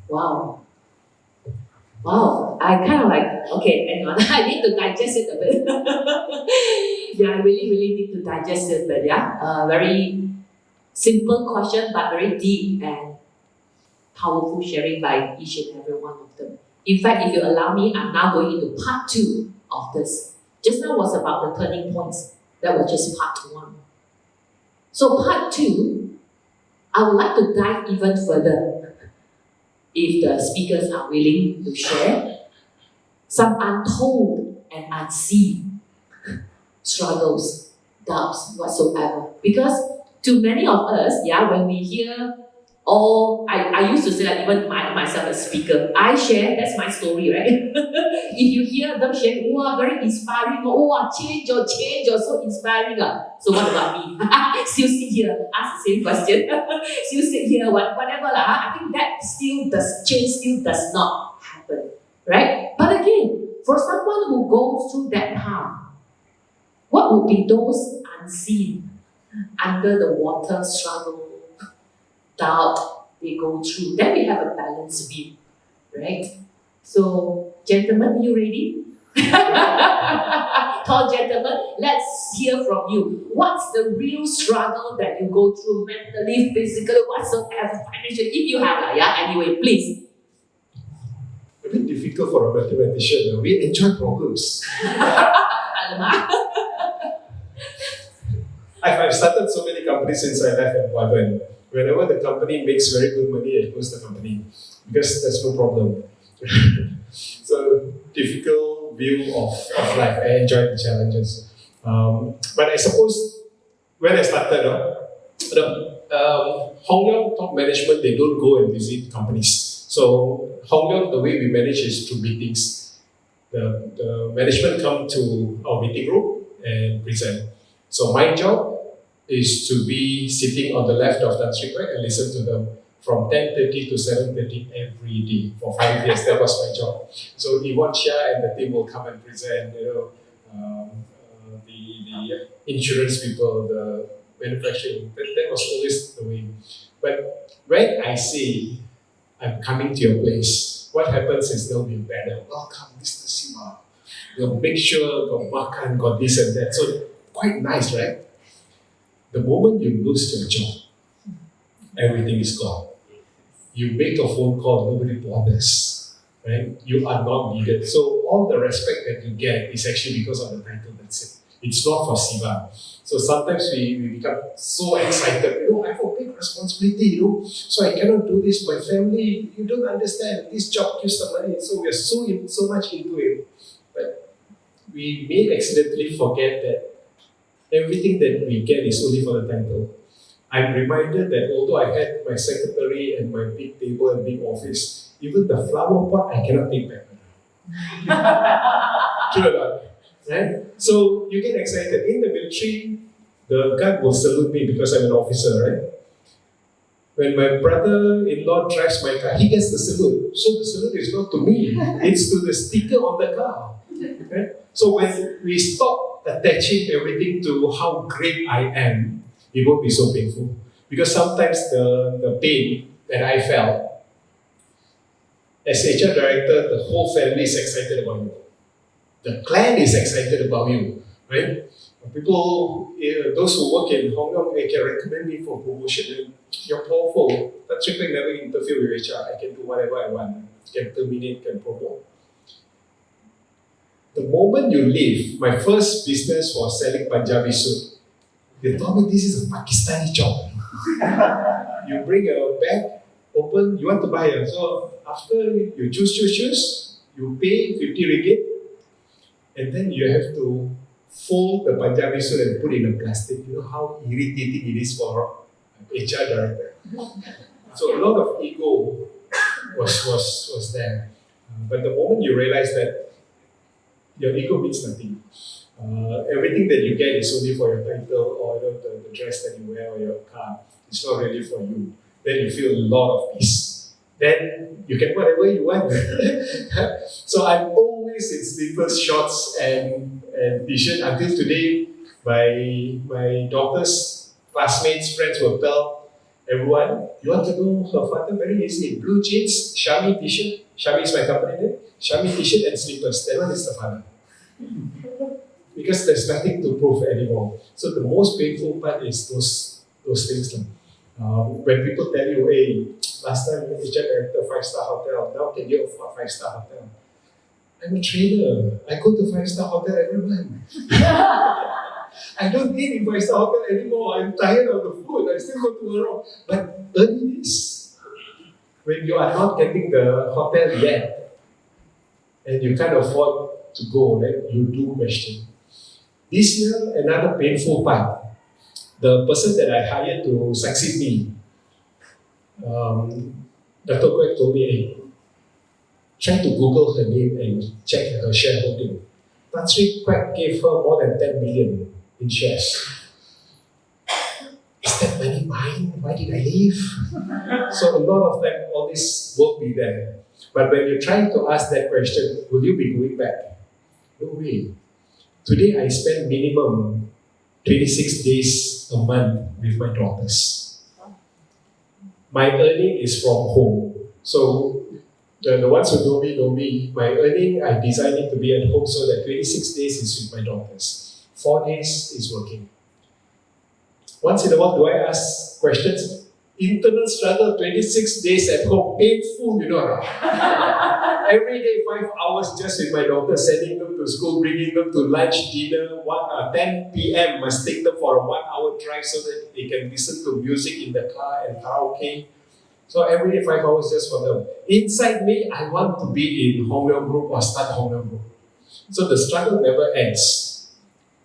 Wow. I kind of like, okay, hang on. I need to digest it a bit. Yeah, I really need to digest it, but yeah, very simple question, but very deep and powerful sharing by each and every one of them. In fact, if you allow me, I'm now going into part 2 of this. Just now was about the turning points. That was just part 1. So part 2, I would like to dive even further, if the speakers are willing to share some untold and unseen struggles, doubts, whatsoever. Because to many of us, when we hear I used to say that even myself as speaker, I share, that's my story, right? If you hear them share, very inspiring, change, so inspiring. So what about me? Still sit here, ask the same question. Still sit here, whatever. I think that change still does not happen, right? But again, for someone who goes through that path, what would be those unseen, under the water struggle, doubt they go through? Then we have a balanced view, right? So, gentlemen, you ready? Tall gentlemen, let's hear from you. What's the real struggle that you go through mentally, physically, whatsoever, financially, if you have, anyway, please. A bit difficult for a mathematician. We enjoy problems. I've started so many companies since I left employment. Whenever the company makes very good money, I close the company because there's no problem. So difficult view of life. I enjoy the challenges. But I suppose when I started, Hong Leong top management, they don't go and visit companies. So Hong Leong, the way we manage is through meetings. The management come to our meeting room and present. So my job is to be sitting on the left of Tan Sri Kwek and listen to them from 10:30 to 7:30 every day for 5 years. That was my job. So Yvonne Shah and the team will come and present, the insurance people, the manufacturing. That was always the way. But when I say I'm coming to your place, what happens is there'll be a banner. Welcome, Mr. Siva. They'll make sure got makan, got this and that. So quite nice, right? The moment you lose your job, everything is gone. You make a phone call, nobody bothers, right? You are not needed. So all the respect that you get is actually because of the title, that's it. It's not for Siva. So sometimes we become so excited, I have a big responsibility, so I cannot do this. My family, you don't understand, this job gives the money, so we are so much into it. But we may accidentally forget that everything that we get is only for the title. I'm reminded that although I had my secretary and my big table and big office, even the flower pot I cannot take back. True or not? Right? So you get excited. In the military, the guard will salute me because I'm an officer, right? When my brother-in-law drives my car, he gets the salute. So the salute is not to me, it's to the sticker on the car. Right? So when we stop attaching everything to how great I am, it won't be so painful. Because sometimes the pain that I felt, as HR director, the whole family is excited about you. The clan is excited about you, right? People, those who work in Hong Kong, they can recommend me for promotion. You're powerful. That Sri Kwek never interfere with HR. I can do whatever I want. Can terminate, can promote. The moment you leave, my first business was selling Punjabi suit. They told me this is a Pakistani job. You bring a bag, open, you want to buy it. So after you choose, you pay 50 ringgit, and then you have to fold the Punjabi suit and put it in a plastic. You know how irritating it is for HR director. So a lot of ego was there. But the moment you realize that your ego means nothing. Everything that you get is only for your title or the dress that you wear or your car. It's not really for you. Then you feel a lot of peace. Then you can whatever you want. So I'm always in slippers, shorts, and t-shirt. Until today, my daughter's classmates, friends will tell everyone, you want to know her father? Very easy. Blue jeans, Shami t-shirt. Shami is my company name. Shami t-shirt and slippers. That one is the father. Because there's nothing to prove anymore. So the most painful part is those things. When people tell you, hey, last time you HR director 5-star hotel, now can you afford 5-star hotel? I'm a trainer. I go to 5-star hotel every month. I don't eat in 5-star hotel anymore. I'm tired of the food. I still go to a room. But earning this, when you are not getting the hotel yet, and you can't afford to go, right? You do question. This year, another painful part. The person that I hired to succeed me, Dr. Kwek told me, hey, try to Google her name and check her shareholding. Tan Sri Kwek gave her more than 10 million in shares. Is that money mine? Why did I leave? So a lot of time, all this won't be there. But when you're trying to ask that question, will you be going back? No way. Today I spend minimum 26 days a month with my daughters. My earning is from home. So the ones who know me, my earning, I design it to be at home so that 26 days is with my daughters. 4 days is working. Once in a while, do I ask questions? Internal struggle, 26 days at home, painful, Every day, 5 hours just with my daughter, sending them to school, bringing them to lunch, dinner. 10 p.m. must take them for a 1 hour drive so that they can listen to music in the car and karaoke. So every day, 5 hours just for them. Inside me, I want to be in Hong Leong Group or start Hong Leong Group. So the struggle never ends.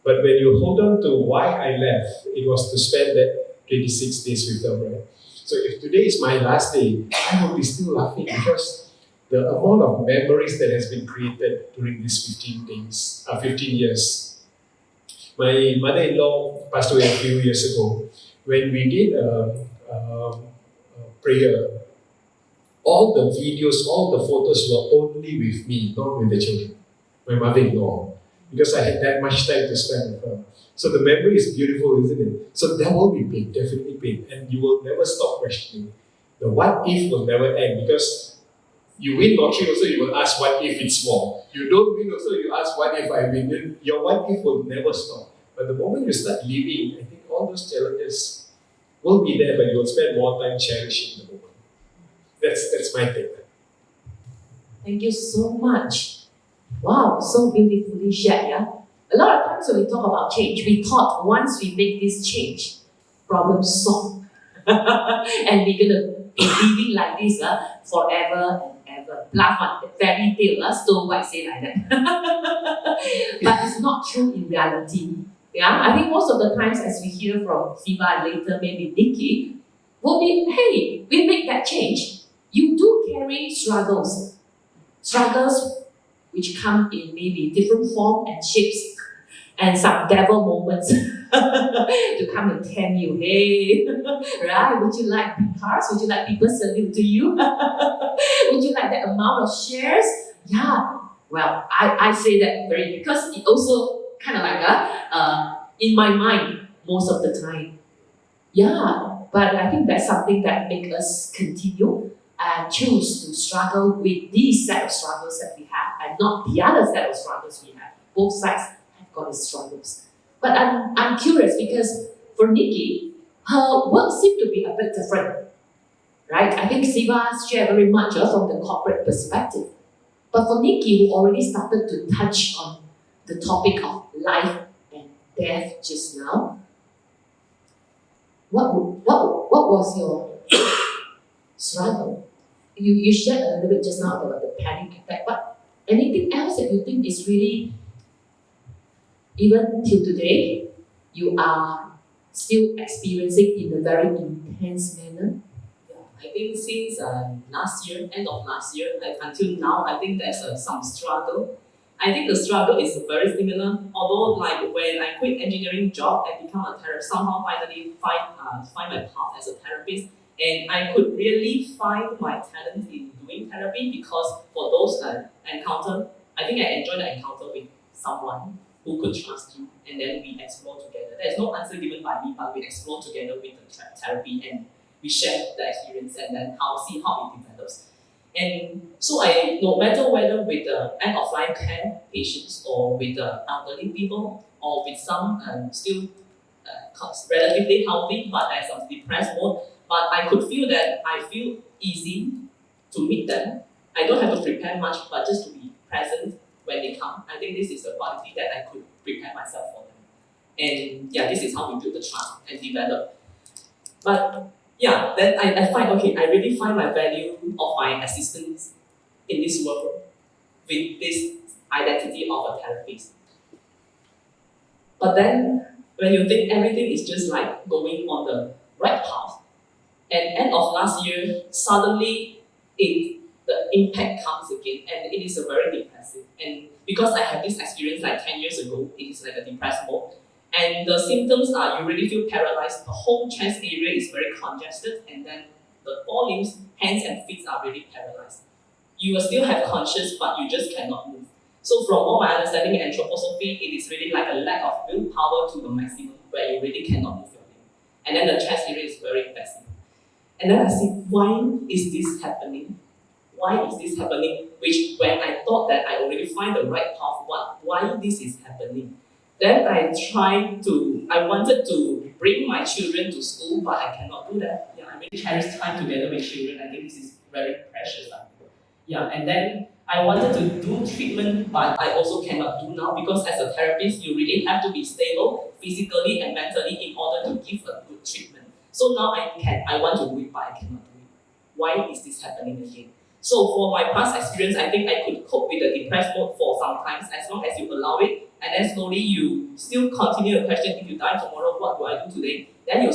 But when you hold on to why I left, it was to spend that 26 days with them, right? So if today is my last day, I will be still laughing because the amount of memories that has been created during these 15 years. My mother-in-law passed away a few years ago. When we did a prayer, all the videos, all the photos were only with me, not with the children. My mother-in-law, because I had that much time to spend with her. So the memory is beautiful, isn't it? So there will be pain, definitely pain, and you will never stop questioning. The what if will never end because you win lottery also, you will ask what if it's small. You don't win also, you ask what if I win. Your what if will never stop. But the moment you start living, I think all those challenges will be there, but you will spend more time cherishing the moment. That's my take. Thank you so much. Wow, so beautifully shared, yeah? A lot of times when we talk about change, we thought once we make this change, problem solved. And we're gonna be living like this forever and ever. Laugh on fairy tale, Snow White say like that. But it's not true in reality. Yeah, I think most of the times as we hear from Siva and later maybe Niki, will be, hey, we make that change. You do carry struggles. Struggles which come in maybe different form and shapes and some devil moments to come and tell you, hey, right? Would you like big cars? Would you like people serving to you? Would you like that amount of shares? Yeah. Well, I say that very because it also kind of like in my mind most of the time. Yeah, but I think that's something that makes us continue and choose to struggle with these set of struggles that we have and not the other set of struggles we have. Both sides have got its struggles. But I'm curious because for Niki, her work seemed to be a bit different, right? I think Siva shared very much from the corporate perspective. But for Niki, who already started to touch on the topic of life and death just now, what was your struggle? You shared a little bit just now about the panic attack, but anything else that you think is really, even till today, you are still experiencing in a very intense manner? Yeah, I think since last year, end of last year, until now, I think there's some struggle. I think the struggle is very similar. Although, like when I quit engineering job and become a therapist, somehow finally find my path as a therapist, and I could really find my talent in doing therapy because for those encounter, I think I enjoyed the encounter with someone who could trust you, and then we explore together. There's no answer given by me, but we explore together with the therapy and we share the experience and then see how it develops. And so no matter whether with the end-of-life care patients or with the elderly people or with some still relatively healthy but there's some depressed mode, but I could feel that I feel easy to meet them. I don't have to prepare much, but just to be present when they come. I think this is the quality that I could prepare myself for them. And yeah, this is how we build the trust and develop. But yeah, then I find, I really find my value of my assistance in this world with this identity of a therapist. But then, when you think everything is just like going on the right path, and end of last year, suddenly the impact comes again, and it is a very depressive. And because I had this experience like 10 years ago, it is like a depressed mode. And the symptoms are you really feel paralyzed. The whole chest area is very congested, and then the four limbs, hands and feet are really paralyzed. You will still have conscious, but you just cannot move. So from all my understanding in anthroposophy, it is really like a lack of willpower to the maximum, where you really cannot move your limb. And then the chest area is very invasive. And then I see, why is this happening? Why is this happening? Which when I thought that I already find the right path, why this is happening? Then I wanted to bring my children to school, but I cannot do that. Yeah, I really cherish time together with children. I think this is very precious. Yeah, and then I wanted to do treatment, but I also cannot do now because as a therapist, you really have to be stable physically and mentally in order to give a good treatment. So now I want to do it, but I cannot do it. Why is this happening again? So for my past experience, I think I could cope with the depressed mode for some times as long as you allow it, and then slowly you still continue the question, if you die tomorrow, what do I do today? Then you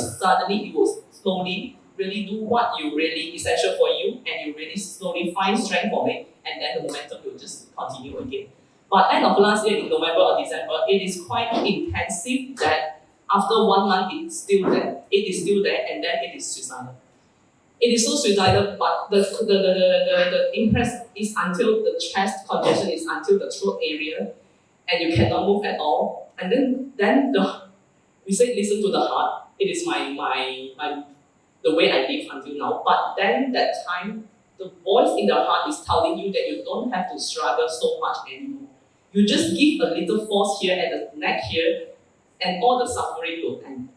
will slowly really do what you really essential for you, and you really slowly find strength from it, and then the momentum will just continue again. But end of last year in November or December, it is quite intensive that after 1 month it's still there. It is still there, and then it is suicidal. It is so suicidal, but the impress is until the chest congestion is until the throat area, and you cannot move at all. And then we say listen to the heart. It is my the way I live until now. But then that time, the voice in the heart is telling you that you don't have to struggle so much anymore. You just give a little force here at the neck here, and all the suffering will end.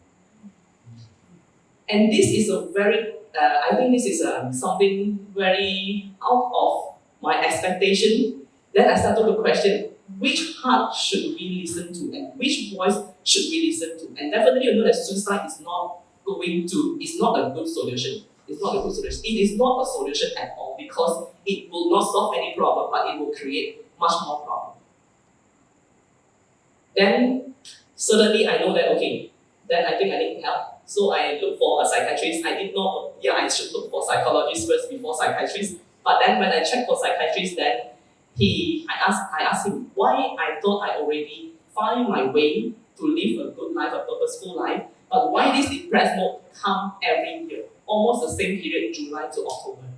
And this is a very, I think this is something very out of my expectation. Then I started to question, which heart should we listen to and which voice should we listen to? And definitely you know that suicide is not a good solution. It's not a good solution. It is not a solution at all because it will not solve any problem, but it will create much more problem. Then suddenly I know that, okay, then I think I need help. So I look for a psychiatrist. I did not, I should look for psychologist first before psychiatrist. But then when I checked for psychiatrist, then I asked him why I thought I already find my way to live a good life, a purposeful life, but why this depressed mode come every year, almost the same period, July to October.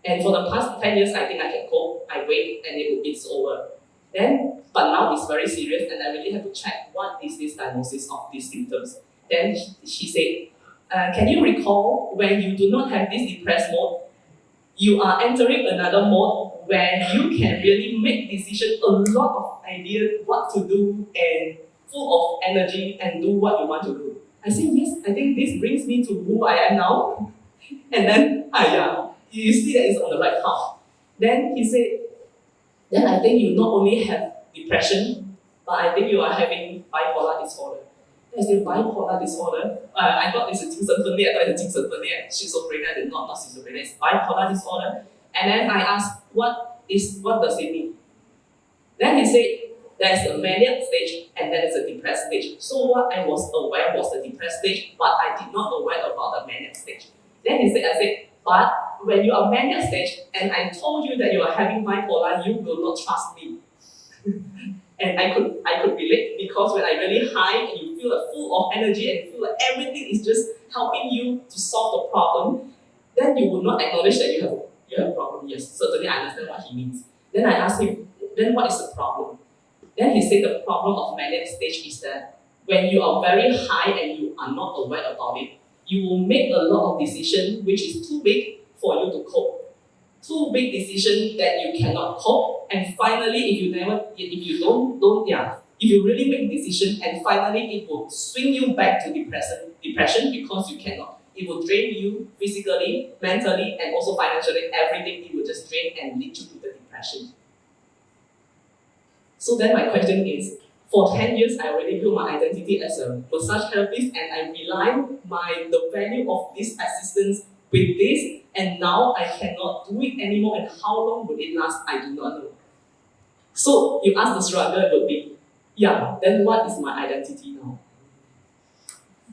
And for the past 10 years, I think I can cope. I wait and it's over. But now it's very serious and I really have to check what is this diagnosis of these symptoms. Then she said, can you recall when you do not have this depressed mode, you are entering another mode where you can really make decisions, a lot of ideas what to do and full of energy and do what you want to do. I said, yes, I think this brings me to who I am now. And then, you see that it's on the right path. Then he said, then I think you not only have depression, but I think you are having bipolar disorder. I said, bipolar disorder? I thought it's a 精神分裂, I thought it's a 精神分裂, schizophrenia, and not schizophrenia, it's bipolar disorder. And then I asked, what does it mean? Then he said, there's a manic stage and then there's a depressed stage. So what I was aware was the depressed stage, but I did not aware about the manic stage. Then I said, but when you are manic stage and I told you that you are having bipolar, you will not trust me. And I could relate because when I really high and you feel full of energy and you feel like everything is just helping you to solve the problem, then you will not acknowledge that you have a problem. Yes, certainly I understand what he means. Then I asked him, then what is the problem? Then he said the problem of manic stage is that when you are very high and you are not aware about it, you will make a lot of decisions which is too big for you to cope. Too big decisions that you cannot cope, and finally, if you really make decision, and finally it will swing you back to depression because you cannot. It will drain you physically, mentally, and also financially. Everything it will just drain and lead you to the depression. So then my question is, for 10 years, I already built my identity as a massage therapist, and I rely the value of this assistance with this, and now I cannot do it anymore, and how long will it last, I do not know. So you ask the struggle would be, then what is my identity now?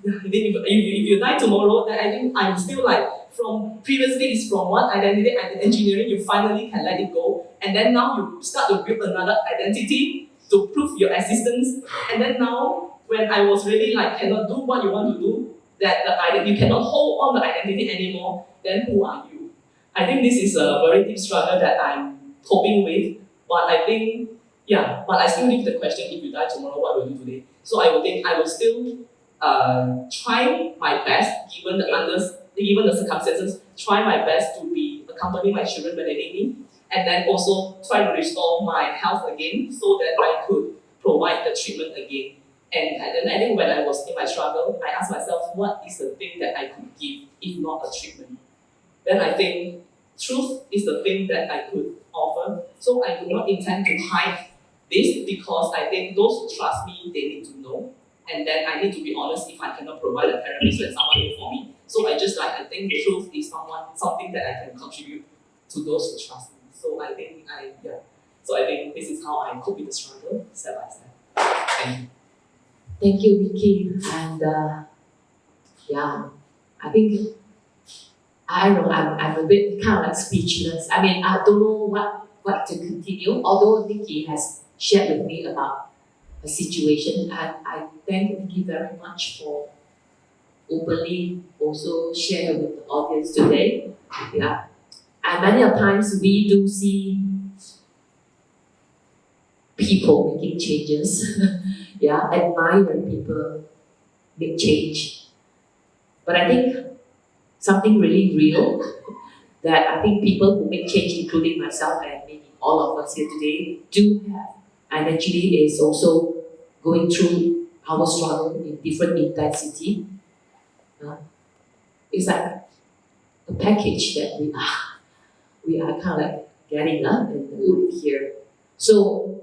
If you die tomorrow, then I think I'm still from previously it's from one identity and engineering, you finally can let it go, and then now you start to build another identity to prove your existence, and then now when I was really cannot do what you want to do, that you cannot hold on the identity anymore, then who are you? I think this is a very deep struggle that I'm coping with, but I think, but I still leave the question, if you die tomorrow, what will you do today? So I will still try my best, given the circumstances, try my best to accompany my children when they need me, and then also try to restore my health again so that I could provide the treatment again. And then I think when I was in my struggle, I asked myself, what is the thing that I could give if not a treatment? Then I think truth is the thing that I could offer. So I do not intend to hide this because I think those who trust me, they need to know. And then I need to be honest if I cannot provide a therapist when someone wait for me. So I think truth is something that I can contribute to those who trust me. So I think this is how I cope with the struggle step by step. Thank you. Thank you, Niki. And I think I don't know. I'm a bit kind of like speechless. I mean, I don't know what to continue. Although Niki has shared with me about a situation, and I thank Niki very much for openly also share with the audience today. Yeah, and many of times we do see people making changes. Yeah, admire when people make change. But I think something really real that I think people who make change, including myself and maybe all of us here today, do have, and actually is also going through our struggle in different intensity. It's like a package that we are kind of like getting in the life here. So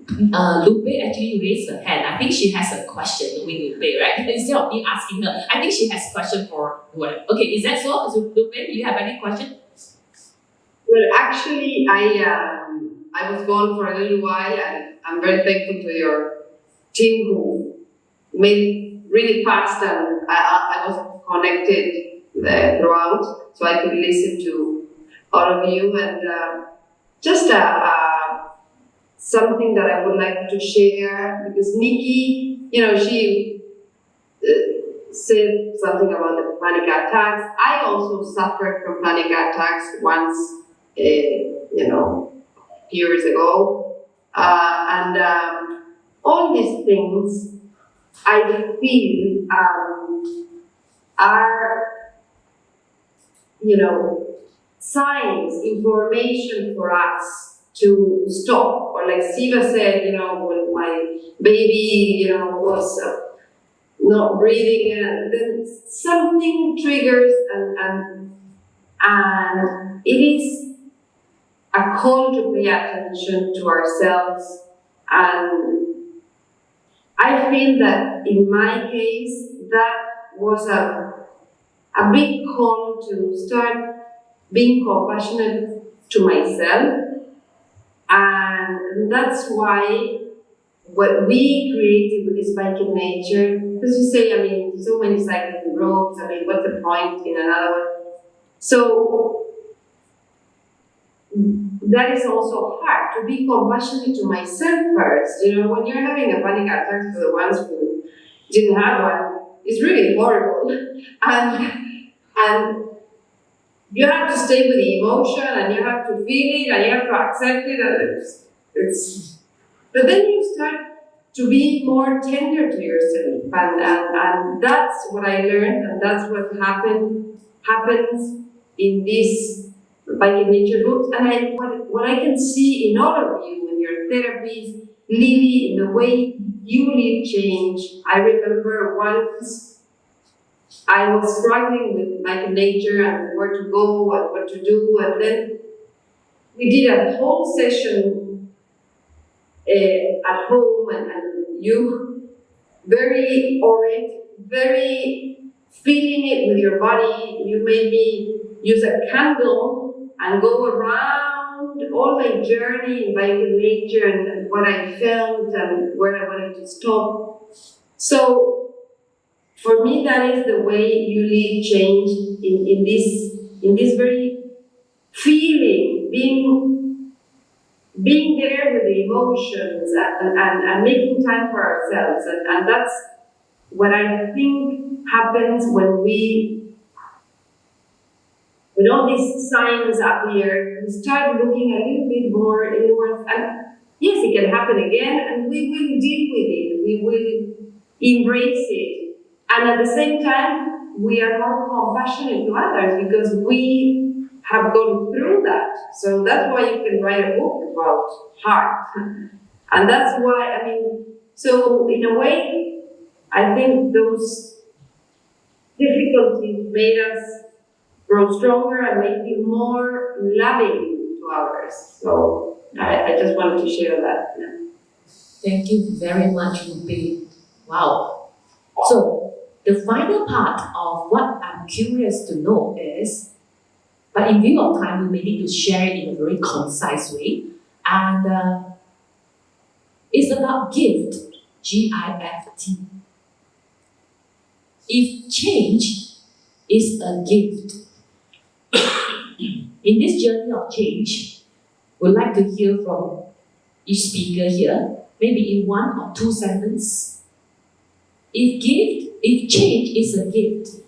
Lupe actually raised her hand. I think she has a question with Lupe, right? Instead of me asking her, I think she has a question for whoever. Okay, is that so? So Lupe, do you have any question? Well, actually, I was gone for a little while, and I'm very thankful to your team who made it really fast, and I was connected throughout, so I could listen to all of you, and just something that I would like to share, because Niki, she said something about the panic attacks. I also suffered from panic attacks once, years ago, and all these things I feel are, signs, information for us to stop. Or like Siva said, when my baby, was not breathing, and then something triggers, and it is a call to pay attention to ourselves. And I feel that in my case, that was a big call to start being compassionate to myself. And that's why what we created with this bike in nature, because you say, so many cycling roads, what's the point in another one? So that is also hard, to be compassionate to myself first. When you're having a panic attack, for the ones who didn't have one, it's really horrible. And you have to stay with the emotion, and you have to feel it, and you have to accept it, and but then you start to be more tender to yourself, and that's what I learned, and that's what happens in this Bike in Nature books. And what I can see in all of you, in your therapies, Lily, in the way you lead change. I remember once I was struggling with Bike in Nature and where to go and what to do, and then we did a whole session at home, and you very oriented, very feeling it with your body. You made me use a candle and go around all my journey in Bike in Nature, and what I felt and where I wanted to stop. So for me, that is the way you lead change in this very feeling, being there with the emotions, and making time for ourselves. And that's what I think happens when all these signs appear, we start looking a little bit more inwards. And yes, it can happen again, and we will deal with it. We will embrace it. And at the same time, we are more compassionate to others because we have gone through that. So that's why you can write a book about heart. And that's why, so in a way, I think those difficulties made us grow stronger and make you more loving to others. So I just wanted to share that. Yeah. Thank you very much, Ruby. Wow. So, the final part of what I'm curious to know is, but in view of time, we may need to share it in a very concise way. And it's about gift, G-I-F-T. If change is a gift, in this journey of change, we'd like to hear from each speaker here, maybe in 1 or 2 sentences. If change is a gift,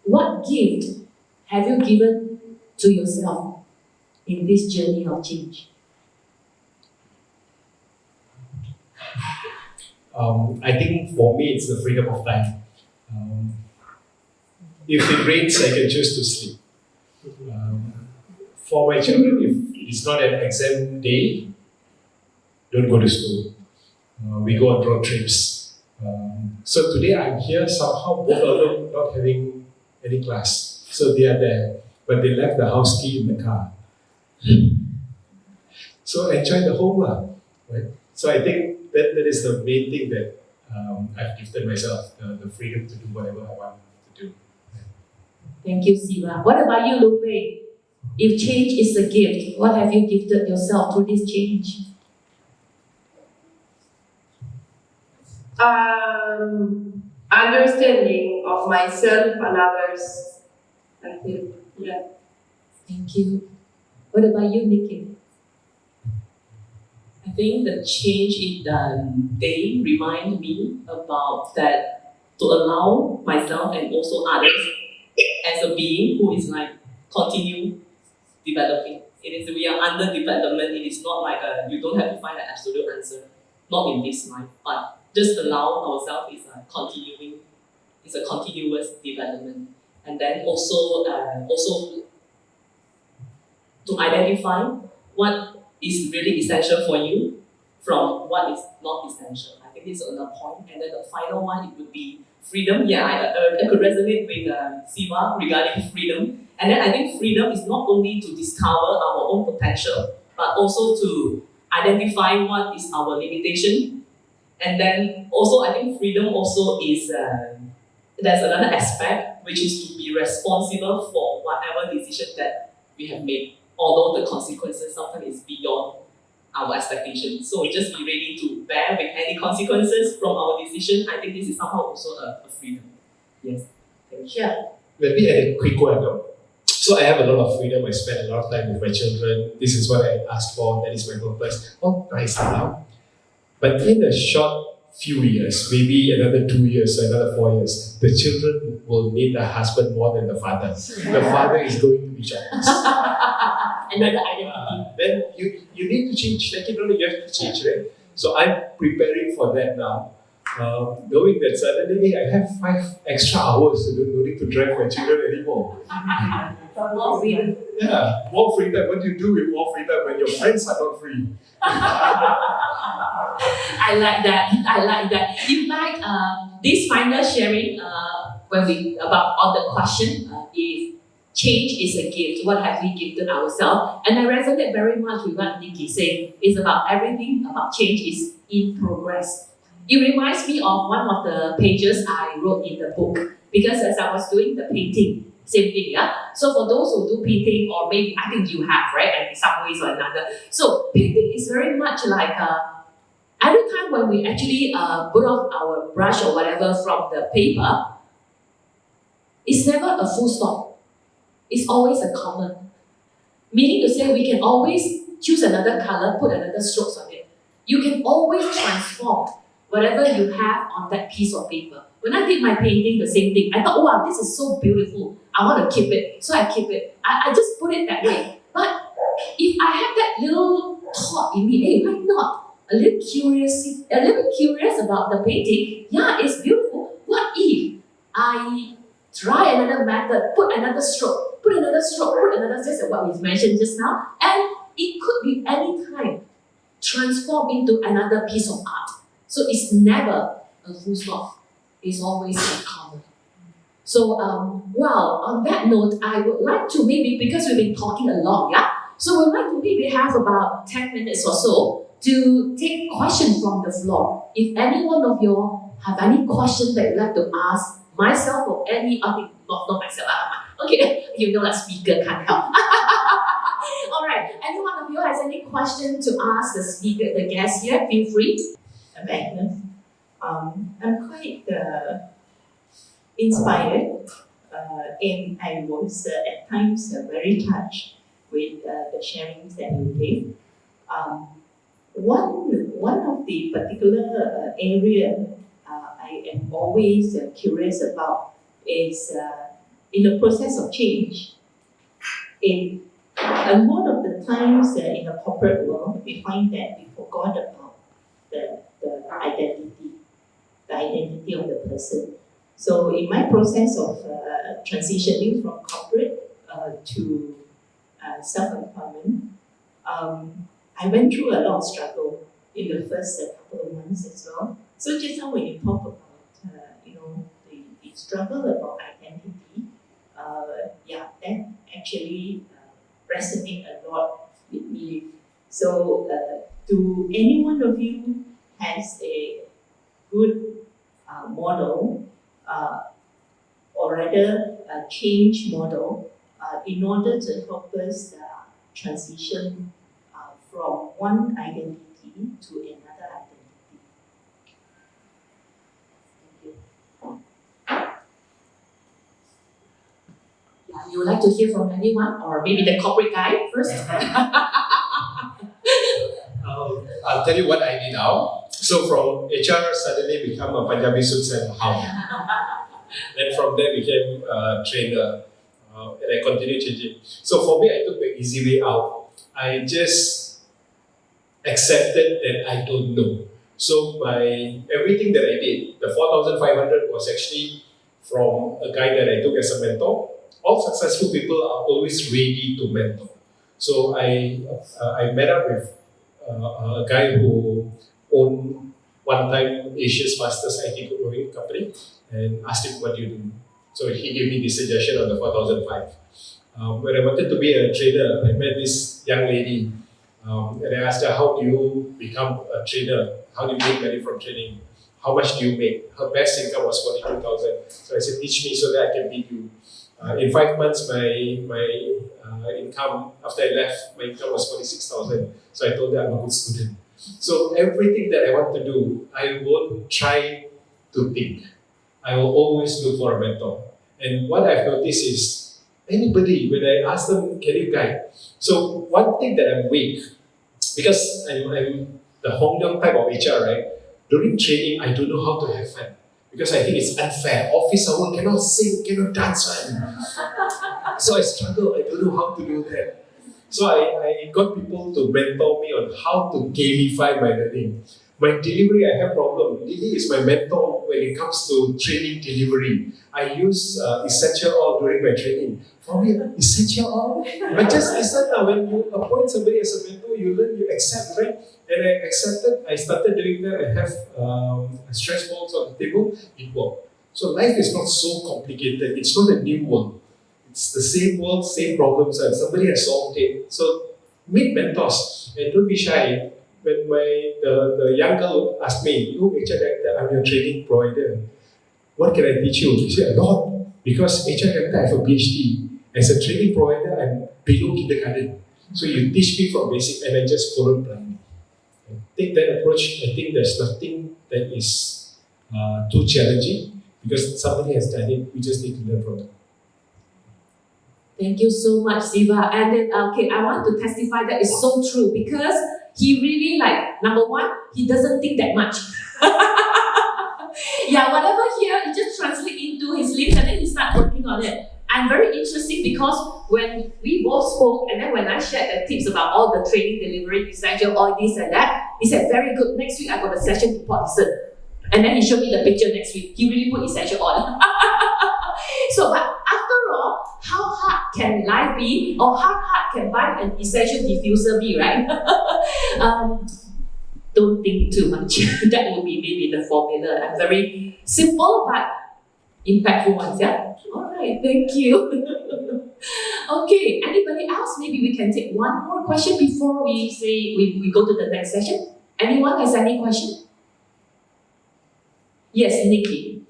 what gift have you given to yourself in this journey of change? I think for me, it's the freedom of time. If it rains, I can choose to sleep. For my children, if it's not an exam day, don't go to school. We go on road trips. So today I'm here, somehow both of them not having any class. So they are there, but they left the house key in the car. So enjoy the home, right? So I think that is the main thing that I've gifted myself, the freedom to do whatever I want to do. Thank you, Siva. What about you, Lupe? If change is a gift, what have you gifted yourself through this change? Understanding of myself and others, I think. Yeah. Thank you. What about you, Niki? I think the change in the day remind me about that to allow myself and also others as a being who is like continue developing. We are under development. It is not like you don't have to find an absolute answer. Not in this life, but just allow ourselves is continuing. It's a continuous development, and then also to identify what is really essential for you from what is not essential. I think this is another point. And then the final one, it would be freedom. Yeah, I could resonate with Siva regarding freedom. And then I think freedom is not only to discover our own potential, but also to identify what is our limitation. And then also I think freedom also is, there's another aspect, which is to be responsible for whatever decision that we have made, although the consequences sometimes is beyond our expectations. So just be ready to bear with any consequences from our decision. I think this is somehow also a freedom. Yes. Thank you. Yeah. Let me add a quick one. So I have a lot of freedom. I spend a lot of time with my children. This is what I asked for. That is my purpose. Oh, nice now. But in a short few years, maybe another 2 years, another 4 years, the children will need the husband more than the father. The father is going to be jobless. Another identity. Then you need to change. Like you have to change, right? So I'm preparing for that now. Knowing that suddenly I have 5 extra hours, so no need to drive my children anymore. More freedom. Yeah, more free time. What do you do with more free time when your friends are not free? I like that. In fact, this final sharing, when we about on the question, if change is a gift, what have we gifted ourselves? And I resonate very much with what Niki said. It's about everything about change is in progress. It reminds me of one of the pages I wrote in the book, because as I was doing the painting, same thing, yeah? So for those who do painting, or maybe I think you have, right? And in some ways or another. So painting is very much like every time when we actually put off our brush or whatever from the paper, it's never a full stop. It's always a comma. Meaning to say we can always choose another color, put another strokes on it. You can always transform whatever you have on that piece of paper. When I did my painting, the same thing. I thought, wow, this is so beautiful. I want to keep it. So I keep it. I just put it that way. But if I have that little thought in me, hey, why not? A little curious about the painting. Yeah, it's beautiful. What if I try another method, put another stroke, just what we mentioned just now, and it could be any time transform into another piece of art. So it's never a full stop. It's always a comma. So, well, on that note, I would like to maybe, because we've been talking a lot, yeah? So we'd like to maybe have about 10 minutes or so to take questions from the floor. If any one of you have any questions that you'd like to ask myself or any other, not myself, okay, you know that speaker can't help. All right, any one of you has any question to ask the speaker, the guest here, feel free. Agnes. I'm quite inspired, and I was at times very touched with the sharings that you gave. One of the particular area I am always curious about is in the process of change. In a lot of the times in the corporate world, we find that we forgot about the identity of the person. So in my process of transitioning from corporate to self-employment, I went through a lot of struggle in the first couple of months as well. So just now when you talk about the struggle about identity, that actually resonate a lot with me. So do any one of you has a good model or rather a change model in order to help us transition from one identity to another identity? Thank you. You would like to hear from anyone, or maybe the corporate guy first? I'll tell you what I did now. So from HR suddenly become a Punjabi suits and hound. Then from there became a trainer, and I continued changing. So for me, I took the easy way out. I just accepted that I don't know. So everything that I did, the 4,500 was actually from a guy that I took as a mentor. All successful people are always ready to mentor. So I met up with a guy who owned one time Asia's fastest IT growing company and asked him, what do you do? So he gave me this suggestion on the 4005. When I wanted to be a trader, I met this young lady and I asked her, how do you become a trader? How do you make money from trading? How much do you make? Her best income was 42,000. So I said, teach me so that I can beat you. In 5 months, my income, after I left, my income was 46,000. So I told her I'm a good student. So everything that I want to do, I won't try to think. I will always look for a mentor. And what I've noticed is, anybody, when I ask them, can you guide? So one thing that I'm weak, because I'm the Hong Leong type of HR, right? During training, I don't know how to have fun. Because I think it's unfair. Office hour cannot sing, cannot dance. So I struggle, I don't know how to do that. So I got people to mentor me on how to gamify my learning. My delivery, I have problem. Lily is my mentor when it comes to training delivery. I use essential oil during my training. For me, essential oil? But just listen, when you appoint somebody as a mentor, you learn, you accept, right? And I accepted, I started doing that. I have stress balls on the table, it worked. So life is not so complicated. It's not a new world. It's the same world, same problems, and somebody has solved it. So meet mentors and don't be shy. When the young girl asked me, you HR director, I'm your training provider. What can I teach you? She said, a lot. Because HR director, I have a PhD. As a training provider, I'm below kindergarten. So you teach me from basic and I just followed blindly. Take that approach. I think there's nothing that is too challenging because somebody has done it. We just need to learn from it. Thank you so much, Siva. And then, I want to testify that it's so true because he really number one, he doesn't think that much. Whatever here, he just translate into his lips and then he start working on it. I'm very interesting because when we both spoke and then when I shared the tips about all the training, delivery, essential, all this and that, he said, very good, next week I got a session report, listen. And then he showed me the picture next week. He really put essential on. So, but after all, how hard can life be or how hard can buying an essential diffuser be, right? Don't think too much. That will be maybe the formula. I'm very simple, but Impactful ones, yeah? Alright, thank you. Okay, anybody else? Maybe we can take one more question before we go to the next session. Anyone has any question? Yes, Niki.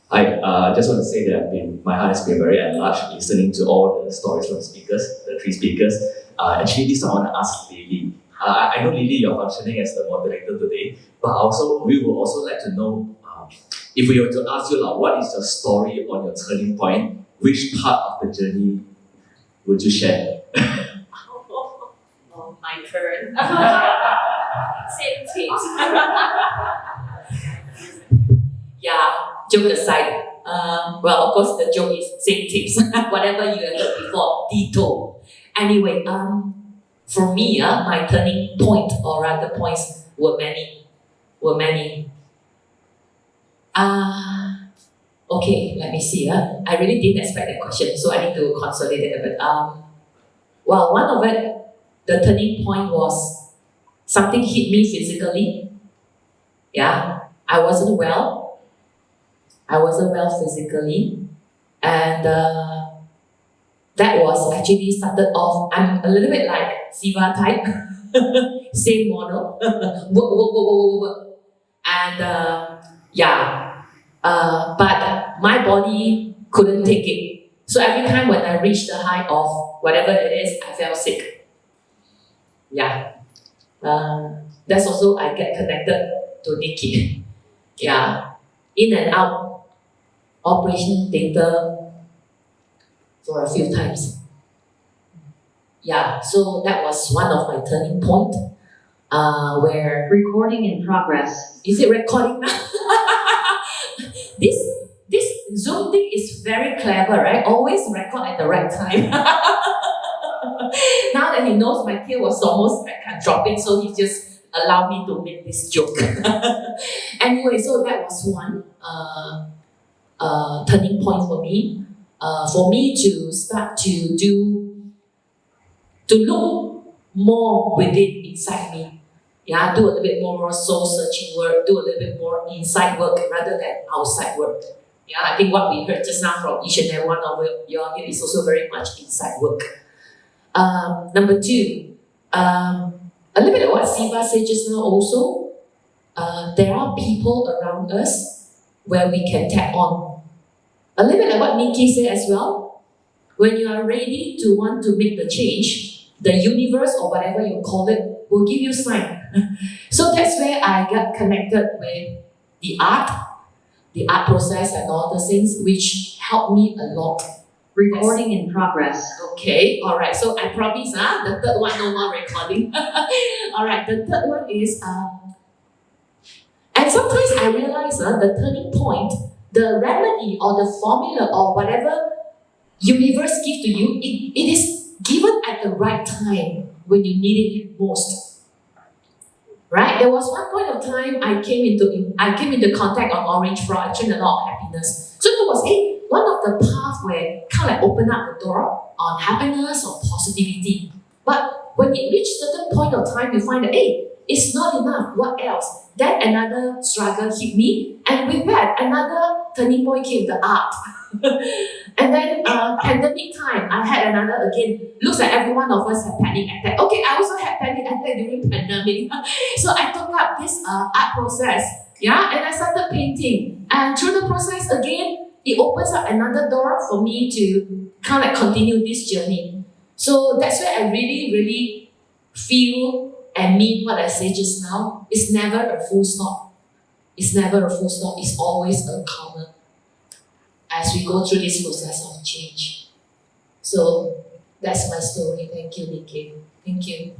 I just want to say that my heart has been very enlarged listening to all the stories from the three speakers. Actually, this I want to ask Lily. I know Lily, you're functioning as the moderator today, but we would also like to know if we were to ask you, what is your story on your turning point? Which part of the journey would you share? Oh, my turn. Same tips. Yeah, joke aside. Well, of course, the joke is same tips. Whatever you have heard before, ditto. Anyway, for me, my turning point, or rather points, were many. Okay, let me see. I really didn't expect that question, so I need to consolidate a bit. Well, one of it, the turning point was something hit me physically. Yeah, I wasn't well physically, and that was actually started off. I'm a little bit like Siva type, same model, work, and but my body couldn't take it. So every time when I reached the height of whatever it is, I felt sick. Yeah, that's also I get connected to Niki. Yeah, in and out, operation theatre for a few times. Yeah, so that was one of my turning point. Where Recording in progress. is it recording now? This Zoom thing is very clever, right? Always record at the right time. Now that he knows my tail was almost dropping, so he just allowed me to make this joke. Anyway, so that was one turning point for me. For me to start to look more within inside me. Yeah, do a little bit more soul searching work, do a little bit more inside work rather than outside work. Yeah, I think what we heard just now from each and every one of you all here is also very much inside work. Number two, a little bit of what Siva said just now also, there are people around us where we can tap on. A little bit of what Niki said as well. When you are ready to want to make the change, the universe or whatever you call it will give you sign. So that's where I got connected with the art process and all the things which helped me a lot. Recording in progress. Okay, alright, so I promise the third one no more recording. Alright, the third one is and sometimes I realize the turning point, the remedy or the formula or whatever universe gives to you, it is given at the right time when you needed it most. Right? There was one point of time I came into contact on orange frog, actually a lot of happiness. So there was one of the paths where kind of like open up the door on happiness or positivity. But when it reached a certain point of time, you find that it's not enough. What else? Then another struggle hit me, and with that, another turning point came, the art. And then pandemic time, I had another again. Looks like every one of us had panic attack. Okay, I also had panic attack during pandemic. So I took up this art process, yeah, and I started painting. And through the process again, it opens up another door for me to kind of like continue this journey. So that's where I really, really feel and mean what I say just now. It's never a full stop. It's never a full stop. It's always a comma as we go through this process of change. So that's my story. Thank you, Niki. Thank you.